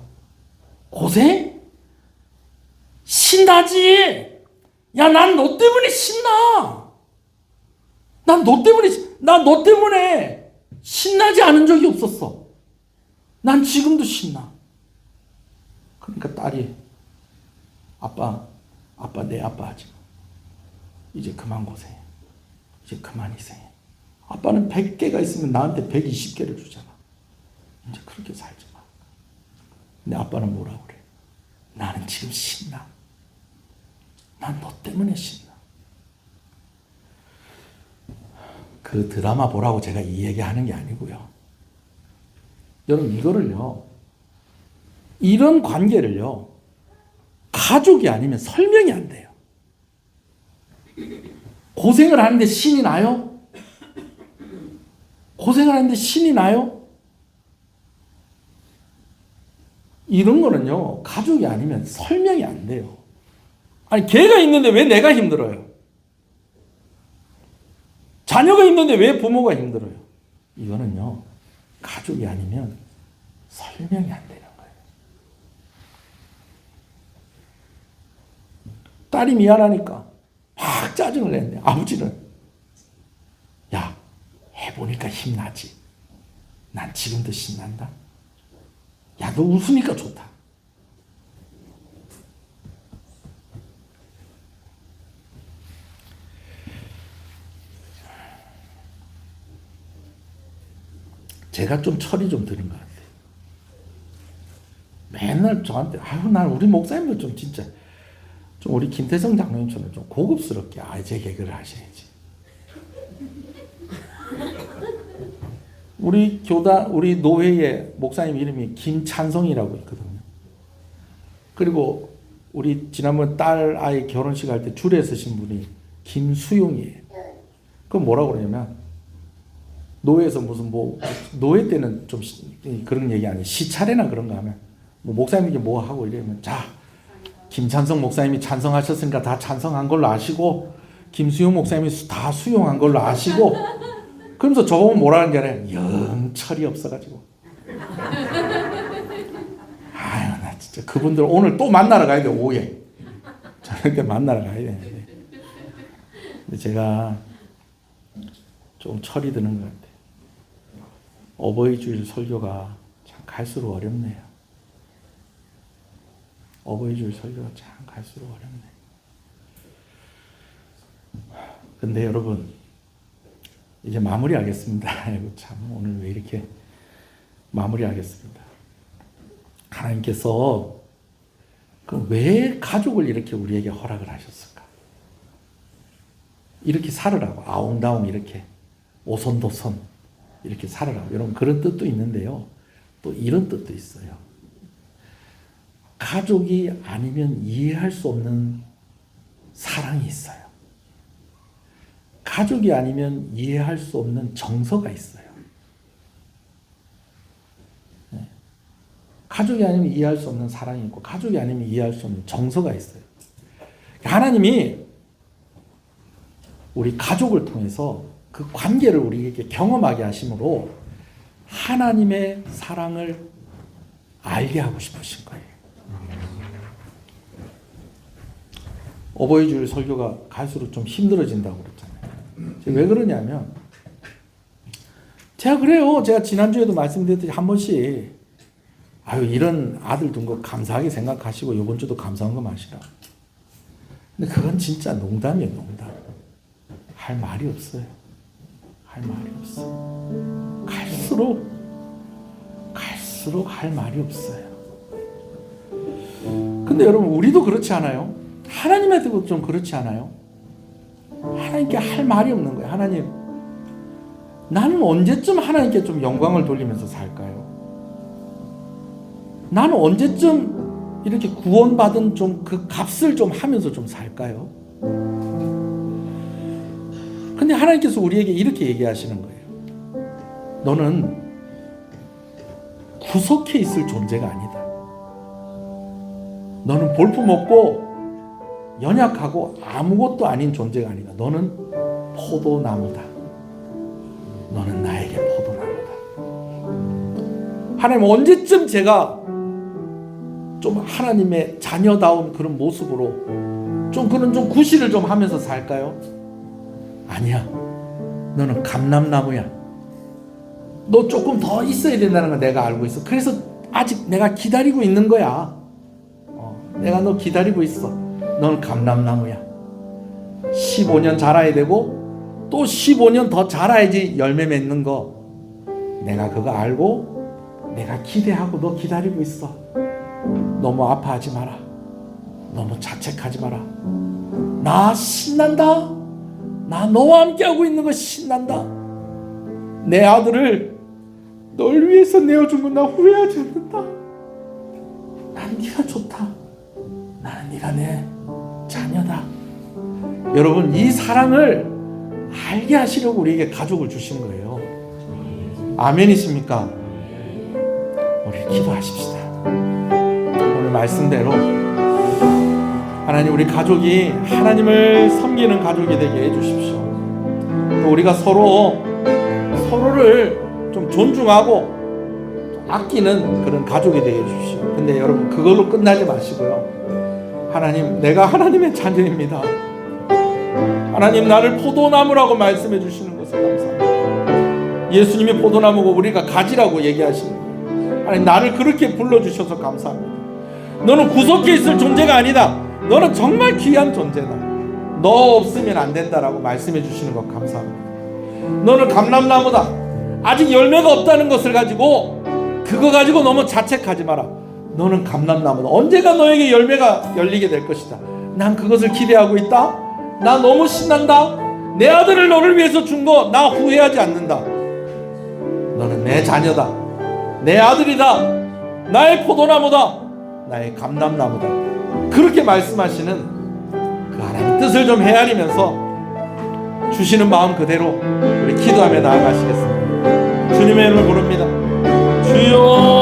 고생? 신나지? 야, 난 너 때문에 신나. 난 너 때문에 신나지 않은 적이 없었어. 난 지금도 신나. 그러니까 딸이 아빠 내 아빠 하지 마. 이제 그만 고생해. 이제 그만 희생해. 아빠는 100개가 있으면 나한테 120개를 주잖아. 이제 그렇게 살지 마. 근데 아빠는 뭐라고 그래? 나는 지금 신나. 난 너 때문에 신나. 그 드라마 보라고 제가 이 얘기 하는 게 아니고요. 여러분 이거를요. 이런 관계를요. 가족이 아니면 설명이 안 돼요. 고생을 하는데 신이 나요? 고생을 하는데 신이 나요? 이런 거는요. 가족이 아니면 설명이 안 돼요. 아니 걔가 있는데 왜 내가 힘들어요? 자녀가 있는데 왜 부모가 힘들어요? 이거는요. 가족이 아니면 설명이 안 되는 거예요. 딸이 미안하니까 막 짜증을 냈는데 아버지는 야 해보니까 힘나지. 난 지금도 신난다. 야 너 웃으니까 좋다. 제가 좀 철이 좀 드는 것 같아요. 맨날 저한테 난 우리 목사님도 좀 진짜 좀 우리 김태성 장로님처럼 좀 고급스럽게 제 개그를 하셔야지. 우리 노회의 목사님 이름이 김찬성이라고 있거든요. 그리고 우리 지난번 딸 아이 결혼식 할 때 줄에 서신 분이 김수용이에요. 그건 뭐라고 그러냐면 노회에서 무슨 노회 때는 좀 그런 얘기 아니에요. 시차례나 그런 거 하면 목사님이 뭐 하고 이러면 자 김찬성 목사님이 찬성하셨으니까 다 찬성한 걸로 아시고 김수용 목사님이 다 수용한 걸로 아시고 그러면서 저보면 뭐라는 게 아니라 영 철이 없어가지고 아유 나 진짜 그분들 오늘 또 만나러 가야 돼. 오후에 저녁 때 만나러 가야 되는데 근데 제가 좀 철이 드는 것 같아요. 어버이 주일 설교가 참 갈수록 어렵네요. 어버이 주일 설교가 참 갈수록 어렵네요. 근데 여러분 이제 마무리하겠습니다. 참 오늘 왜 이렇게 마무리하겠습니다. 하나님께서 왜 가족을 이렇게 우리에게 허락을 하셨을까? 이렇게 살으라고 아웅다웅 이렇게 오손도손 이렇게 살으라고 여러분 그런 뜻도 있는데요. 또 이런 뜻도 있어요. 가족이 아니면 이해할 수 없는 사랑이 있어요. 가족이 아니면 이해할 수 없는 정서가 있어요. 가족이 아니면 이해할 수 없는 사랑이 있고 가족이 아니면 이해할 수 없는 정서가 있어요. 하나님이 우리 가족을 통해서 그 관계를 우리에게 경험하게 하심으로 하나님의 사랑을 알게 하고 싶으신 거예요. 어버이 주일 설교가 갈수록 좀 힘들어진다고 그랬잖아요. 왜 그러냐면 제가 그래요. 제가 지난주에도 말씀드렸듯이 한 번씩 이런 아들 둔 거 감사하게 생각하시고 이번 주도 감사한 거 마시라. 근데 그건 진짜 농담이에요. 농담. 할 말이 없어요. 할 말이 없어요. 갈수록 할 말이 없어요. 근데 여러분 우리도 그렇지 않아요? 하나님한테도 좀 그렇지 않아요? 하나님께 할 말이 없는 거예요. 하나님, 나는 언제쯤 하나님께 좀 영광을 돌리면서 살까요? 나는 언제쯤 이렇게 구원받은 좀 그 값을 좀 하면서 좀 살까요? 근데 하나님께서 우리에게 이렇게 얘기하시는 거예요. 너는 구석에 있을 존재가 아니다. 너는 볼품없고 연약하고 아무것도 아닌 존재가 아니다. 너는 포도나무다. 너는 나에게 포도나무다. 하나님 언제쯤 제가 좀 하나님의 자녀다운 그런 모습으로 좀 그런 좀 구실을 좀 하면서 살까요? 아니야. 너는 감람나무야. 너 조금 더 있어야 된다는 걸 내가 알고 있어. 그래서 아직 내가 기다리고 있는 거야. 내가 너 기다리고 있어. 너는 감람나무야. 15년 자라야 되고 또 15년 더 자라야지 열매 맺는 거. 내가 그거 알고 내가 기대하고 너 기다리고 있어. 너무 아파하지 마라. 너무 자책하지 마라. 나 신난다. 나 너와 함께하고 있는 거 신난다. 내 아들을 널 위해서 내어준 건 나 후회하지 않는다. 난 네가 좋다. 나는 네가 내 자녀다. 여러분, 이 사랑을 알게 하시려고 우리에게 가족을 주신 거예요. 아멘이십니까? 우리 기도하십시다. 오늘 말씀대로 하나님, 우리 가족이 하나님을 섬기는 가족이 되게 해주십시오. 또 우리가 서로를 좀 존중하고 아끼는 그런 가족이 되게 해주십시오. 근데 여러분, 그걸로 끝나지 마시고요. 하나님, 내가 하나님의 자녀입니다. 하나님, 나를 포도나무라고 말씀해 주시는 것을 감사합니다. 예수님이 포도나무고 우리가 가지라고 얘기하시는 거예요. 하나님, 나를 그렇게 불러주셔서 감사합니다. 너는 구석에 있을 존재가 아니다. 너는 정말 귀한 존재다. 너 없으면 안 된다라고 말씀해 주시는 것 감사합니다. 너는 감람나무다. 아직 열매가 없다는 것을 가지고 그거 가지고 너무 자책하지 마라. 너는 감람나무다. 언제가 너에게 열매가 열리게 될 것이다. 난 그것을 기대하고 있다. 나 너무 신난다. 내 아들을 너를 위해서 준 거 나 후회하지 않는다. 너는 내 자녀다. 내 아들이다. 나의 포도나무다. 나의 감람나무다. 그렇게 말씀하시는 그 하나님의 뜻을 좀 헤아리면서 주시는 마음 그대로 우리 기도하며 나아가시겠습니다. 주님의 이름을 부릅니다. 주여.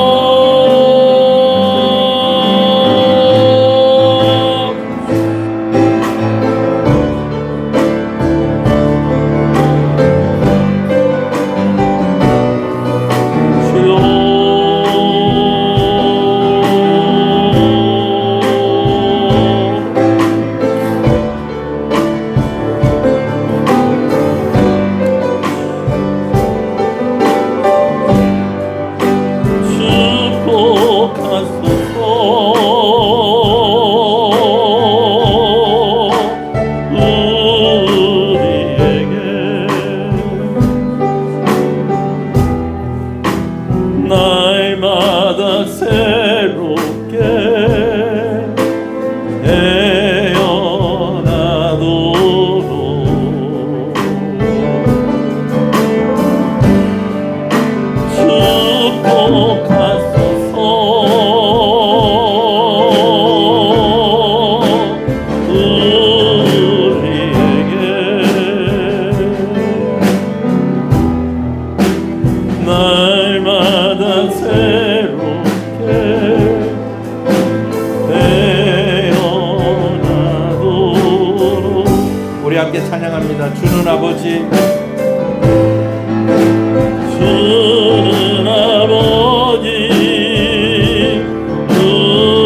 날마다 새롭게 태어나도록 축복하소서. 우리에게 날마다 새롭게 태어나도록. 우리 함께 찬양합니다. 주는 아버지, 주는 아버지,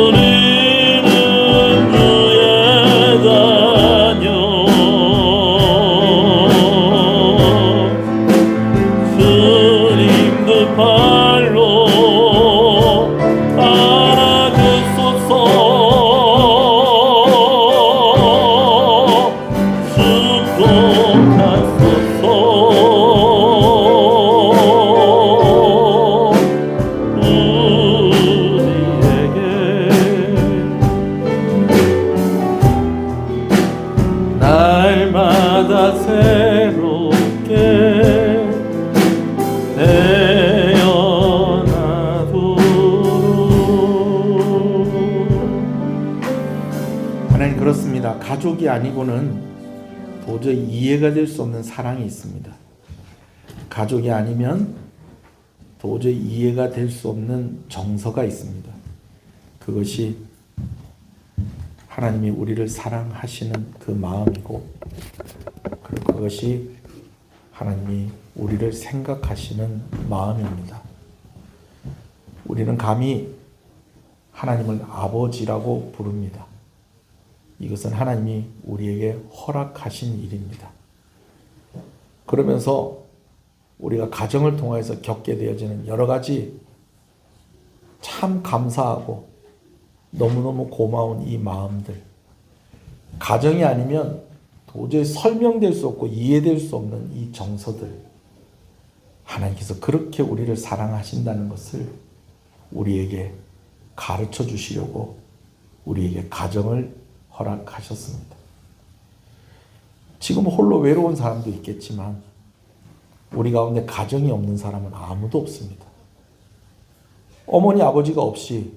우리는 주의 자녀. 주님 그 발로 안아주소서. 날마다 새롭게 태어나도록. 하나님, 그렇습니다. 가족이 아니고는 도저히 이해가 될 수 없는 사랑이 있습니다. 가족이 아니면 도저히 이해가 될 수 없는 정서가 있습니다. 그것이 하나님이 우리를 사랑하시는 그 마음이고, 그리고 그것이 하나님이 우리를 생각하시는 마음입니다. 우리는 감히 하나님을 아버지라고 부릅니다. 이것은 우리가 가정을 통해서 겪게 되어지는 여러 가지 참 감사하고 너무너무 고마운 이 마음들, 가정이 아니면 도저히 설명될 수 없고 이해될 수 없는 이 정서들, 하나님께서 그렇게 우리를 사랑하신다는 것을 우리에게 가르쳐 주시려고 우리에게 가정을 허락하셨습니다. 지금 홀로 외로운 사람도 있겠지만 우리 가운데 가정이 없는 사람은 아무도 없습니다. 어머니 아버지가 없이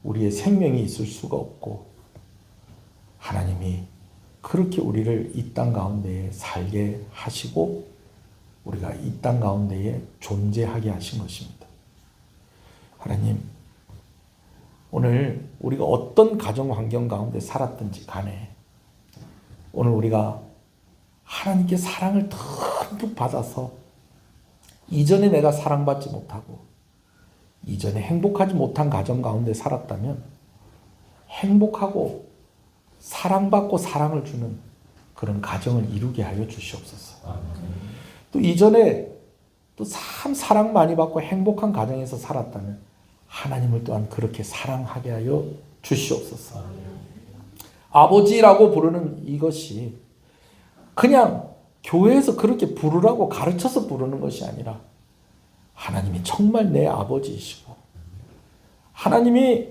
우리의 생명이 있을 수가 없고, 하나님이 그렇게 우리를 이 땅 가운데에 살게 하시고 우리가 이 땅 가운데에 존재하게 하신 것입니다. 하나님, 오늘 우리가 어떤 가정 환경 가운데 살았든지 간에 오늘 우리가 하나님께 사랑을 듬뿍 받아서 이전에 내가 사랑받지 못하고 이전에 행복하지 못한 가정 가운데 살았다면 행복하고 사랑받고 사랑을 주는 그런 가정을 이루게 하여 주시옵소서. 또 이전에 또 참 사랑 많이 받고 행복한 가정에서 살았다면 하나님을 또한 그렇게 사랑하게 하여 주시옵소서. 아버지라고 부르는 이것이 그냥 교회에서 그렇게 부르라고 가르쳐서 부르는 것이 아니라 하나님이 정말 내 아버지이시고 하나님이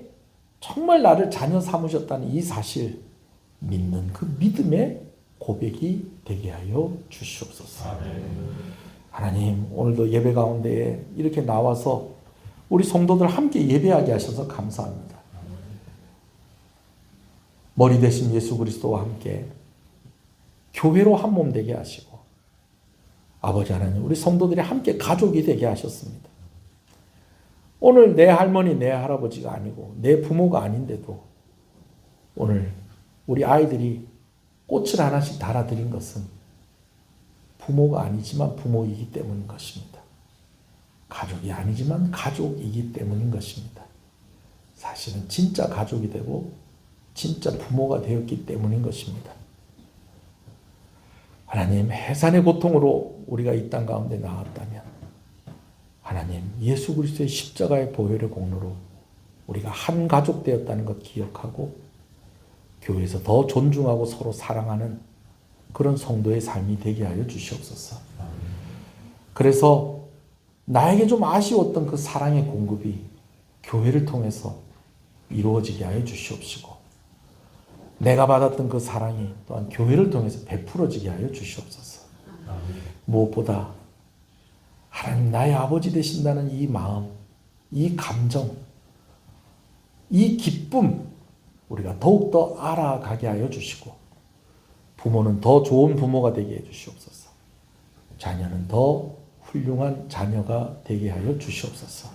정말 나를 자녀 삼으셨다는 이 사실 믿는 그 믿음의 고백이 되게 하여 주시옵소서. 하나님, 오늘도 예배 가운데에 이렇게 나와서 우리 성도들 함께 예배하게 하셔서 감사합니다. 머리 대신 예수 그리스도와 함께 교회로 한 몸 되게 하시고 아버지 하나님, 우리 성도들이 함께 가족이 되게 하셨습니다. 오늘 내 할머니, 내 할아버지가 아니고 내 부모가 아닌데도 오늘 우리 아이들이 꽃을 하나씩 달아드린 것은 부모가 아니지만 부모이기 때문인 것입니다. 가족이 아니지만 가족이기 때문인 것입니다. 사실은 진짜 가족이 되고 진짜 부모가 되었기 때문인 것입니다. 하나님, 해산의 고통으로 우리가 이 땅 가운데 나왔다면 하나님, 예수 그리스도의 십자가의 보혈의 공로로 우리가 한 가족 되었다는 것 기억하고 교회에서 더 존중하고 서로 사랑하는 그런 성도의 삶이 되게 하여 주시옵소서. 그래서 나에게 좀 아쉬웠던 그 사랑의 공급이 교회를 통해서 이루어지게 하여 주시옵시고, 내가 받았던 그 사랑이 또한 교회를 통해서 베풀어지게 하여 주시옵소서. 무엇보다 하나님, 나의 아버지 되신다는 이 마음, 이 감정, 이 기쁨 우리가 더욱더 알아가게 하여 주시고, 부모는 더 좋은 부모가 되게 해 주시옵소서. 자녀는 더 훌륭한 자녀가 되게 하여 주시옵소서.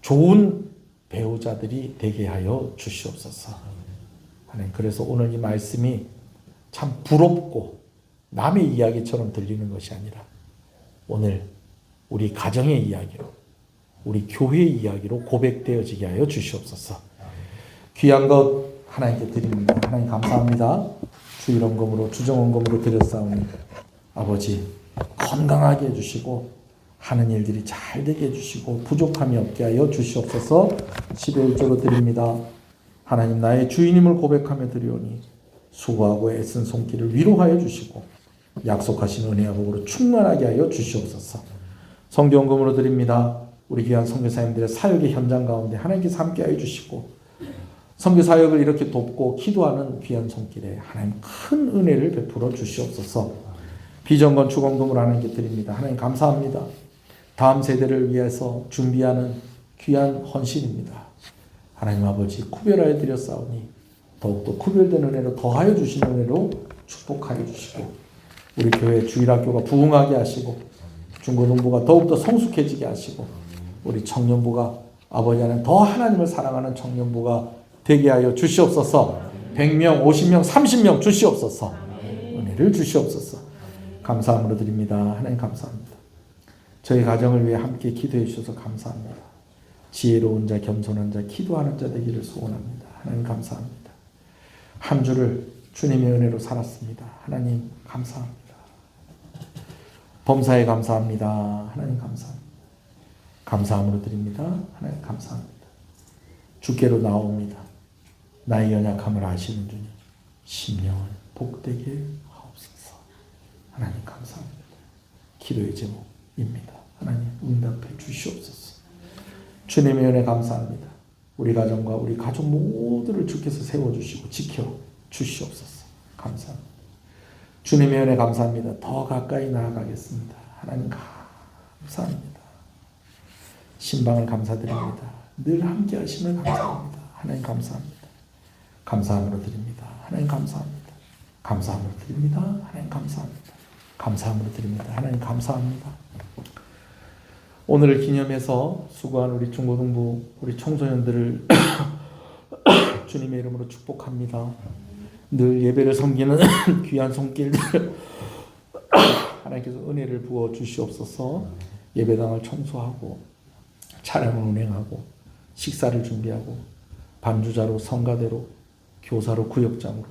좋은 배우자들이 되게 하여 주시옵소서. 하나님, 그래서 오늘 이 말씀이 참 부럽고 남의 이야기처럼 들리는 것이 아니라 오늘 우리 가정의 이야기로, 우리 교회의 이야기로 고백되어지게 하여 주시옵소서. 귀한 것 하나님께 드립니다. 하나님 감사합니다. 주일원금으로 주정원금으로 드렸사오니 아버지 건강하게 해주시고 하는 일들이 잘 되게 해주시고 부족함이 없게 하여 주시옵소서. 11조로 드립니다. 하나님, 나의 주인임을 고백하며 드리오니 수고하고 애쓴 손길을 위로하여 주시고 약속하신 은혜와 복으로 충만하게 하여 주시옵소서. 성경금으로 드립니다. 우리 귀한 선교사님들의 사역의 현장 가운데 하나님께서 함께하여 주시고 선교사역을 이렇게 돕고 기도하는 귀한 손길에 하나님 큰 은혜를 베풀어 주시옵소서. 비전건 축원금을 하나님께 드립니다. 하나님 감사합니다. 다음 세대를 위해서 준비하는 귀한 헌신입니다. 하나님 아버지, 구별하여 드렸사오니 더욱더 구별된 은혜로 더하여 주신 은혜로 축복하여 주시고 우리 교회 주일학교가 부흥하게 하시고 중고등부가 더욱더 성숙해지게 하시고 우리 청년부가 아버지 안에 더 하나님을 사랑하는 청년부가 되게 하여 주시옵소서. 100명, 50명, 30명 주시옵소서. 은혜를 주시옵소서. 감사함으로 드립니다. 하나님 감사합니다. 저희 가정을 위해 함께 기도해 주셔서 감사합니다. 지혜로운 자, 겸손한 자, 기도하는 자 되기를 소원합니다. 하나님 감사합니다. 한 주를 주님의 은혜로 살았습니다. 하나님 감사합니다. 범사에 감사합니다. 하나님 감사합니다. 감사함으로 드립니다. 하나님 감사합니다. 주께로 나옵니다. 나의 연약함을 아시는 주님, 심령을 복되게 하옵소서. 하나님 감사합니다. 기도의 제목입니다. 하나님 응답해 주시옵소서. 주님의 은혜 감사합니다. 우리 가정과 우리 가족 모두를 주께서 세워주시고 지켜 주시옵소서. 감사합니다. 주님의 은혜 감사합니다. 더 가까이 나아가겠습니다. 하나님 감사합니다. 신방을 감사드립니다. 늘 함께 하심을 감사합니다. 하나님 감사합니다. 감사함으로 드립니다. 하나님 감사합니다. 감사함으로 드립니다. 하나님 감사합니다. 감사함으로 드립니다. 하나님 감사합니다. 오늘을 기념해서 수고한 우리 중고등부 우리 청소년들을 주님의 이름으로 축복합니다. 늘 예배를 섬기는 귀한 손길들 하나님께서 은혜를 부어 주시옵소서. 예배당을 청소하고 차량을 운행하고 식사를 준비하고 반주자로 성가대로 교사로 구역장으로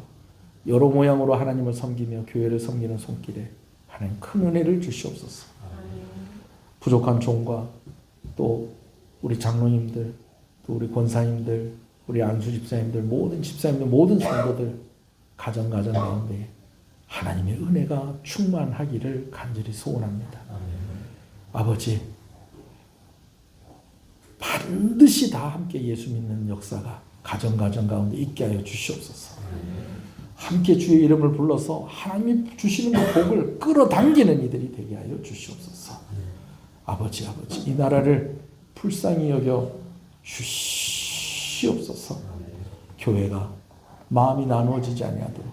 여러 모양으로 하나님을 섬기며 교회를 섬기는 손길에 하나님 큰 은혜를 주시옵소서. 부족한 종과 또 우리 장로님들 또 우리 권사님들 우리 안수 집사님들 모든 집사님들 모든 성도들 가정 가운데 하나님의 은혜가 충만하기를 간절히 소원합니다. 아버지 반드시 다 함께 예수 믿는 역사가 가정 가운데 있게 하여 주시옵소서. 함께 주의 이름을 불러서 하나님이 주시는 그 복을 끌어당기는 이들이 되게 하여 주시옵소서. 아버지 이 나라를 불쌍히 여겨 주시옵소서. 교회가 마음이 나누어지지 아니하도록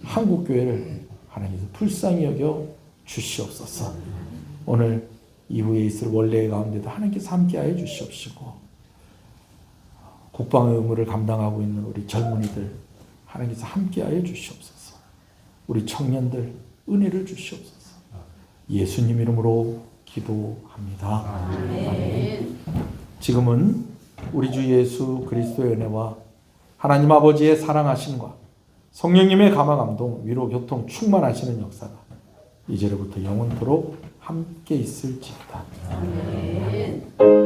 한국 교회를 하나님께서 불쌍히 여겨 주시옵소서. 오늘 이후에 있을 원례의 가운데도 하나님께서 함께하여 주시옵시고 국방의 의무를 감당하고 있는 우리 젊은이들 하나님께서 함께하여 주시옵소서. 우리 청년들 은혜를 주시옵소서. 예수님 이름으로 기도합니다. 아멘. 지금은 우리 주 예수 그리스도의 은혜와 하나님 아버지의 사랑하심과 성령님의 감화 감동 위로 교통 충만하시는 역사가 이제로부터 영원토록 함께 있을지어다. 아멘.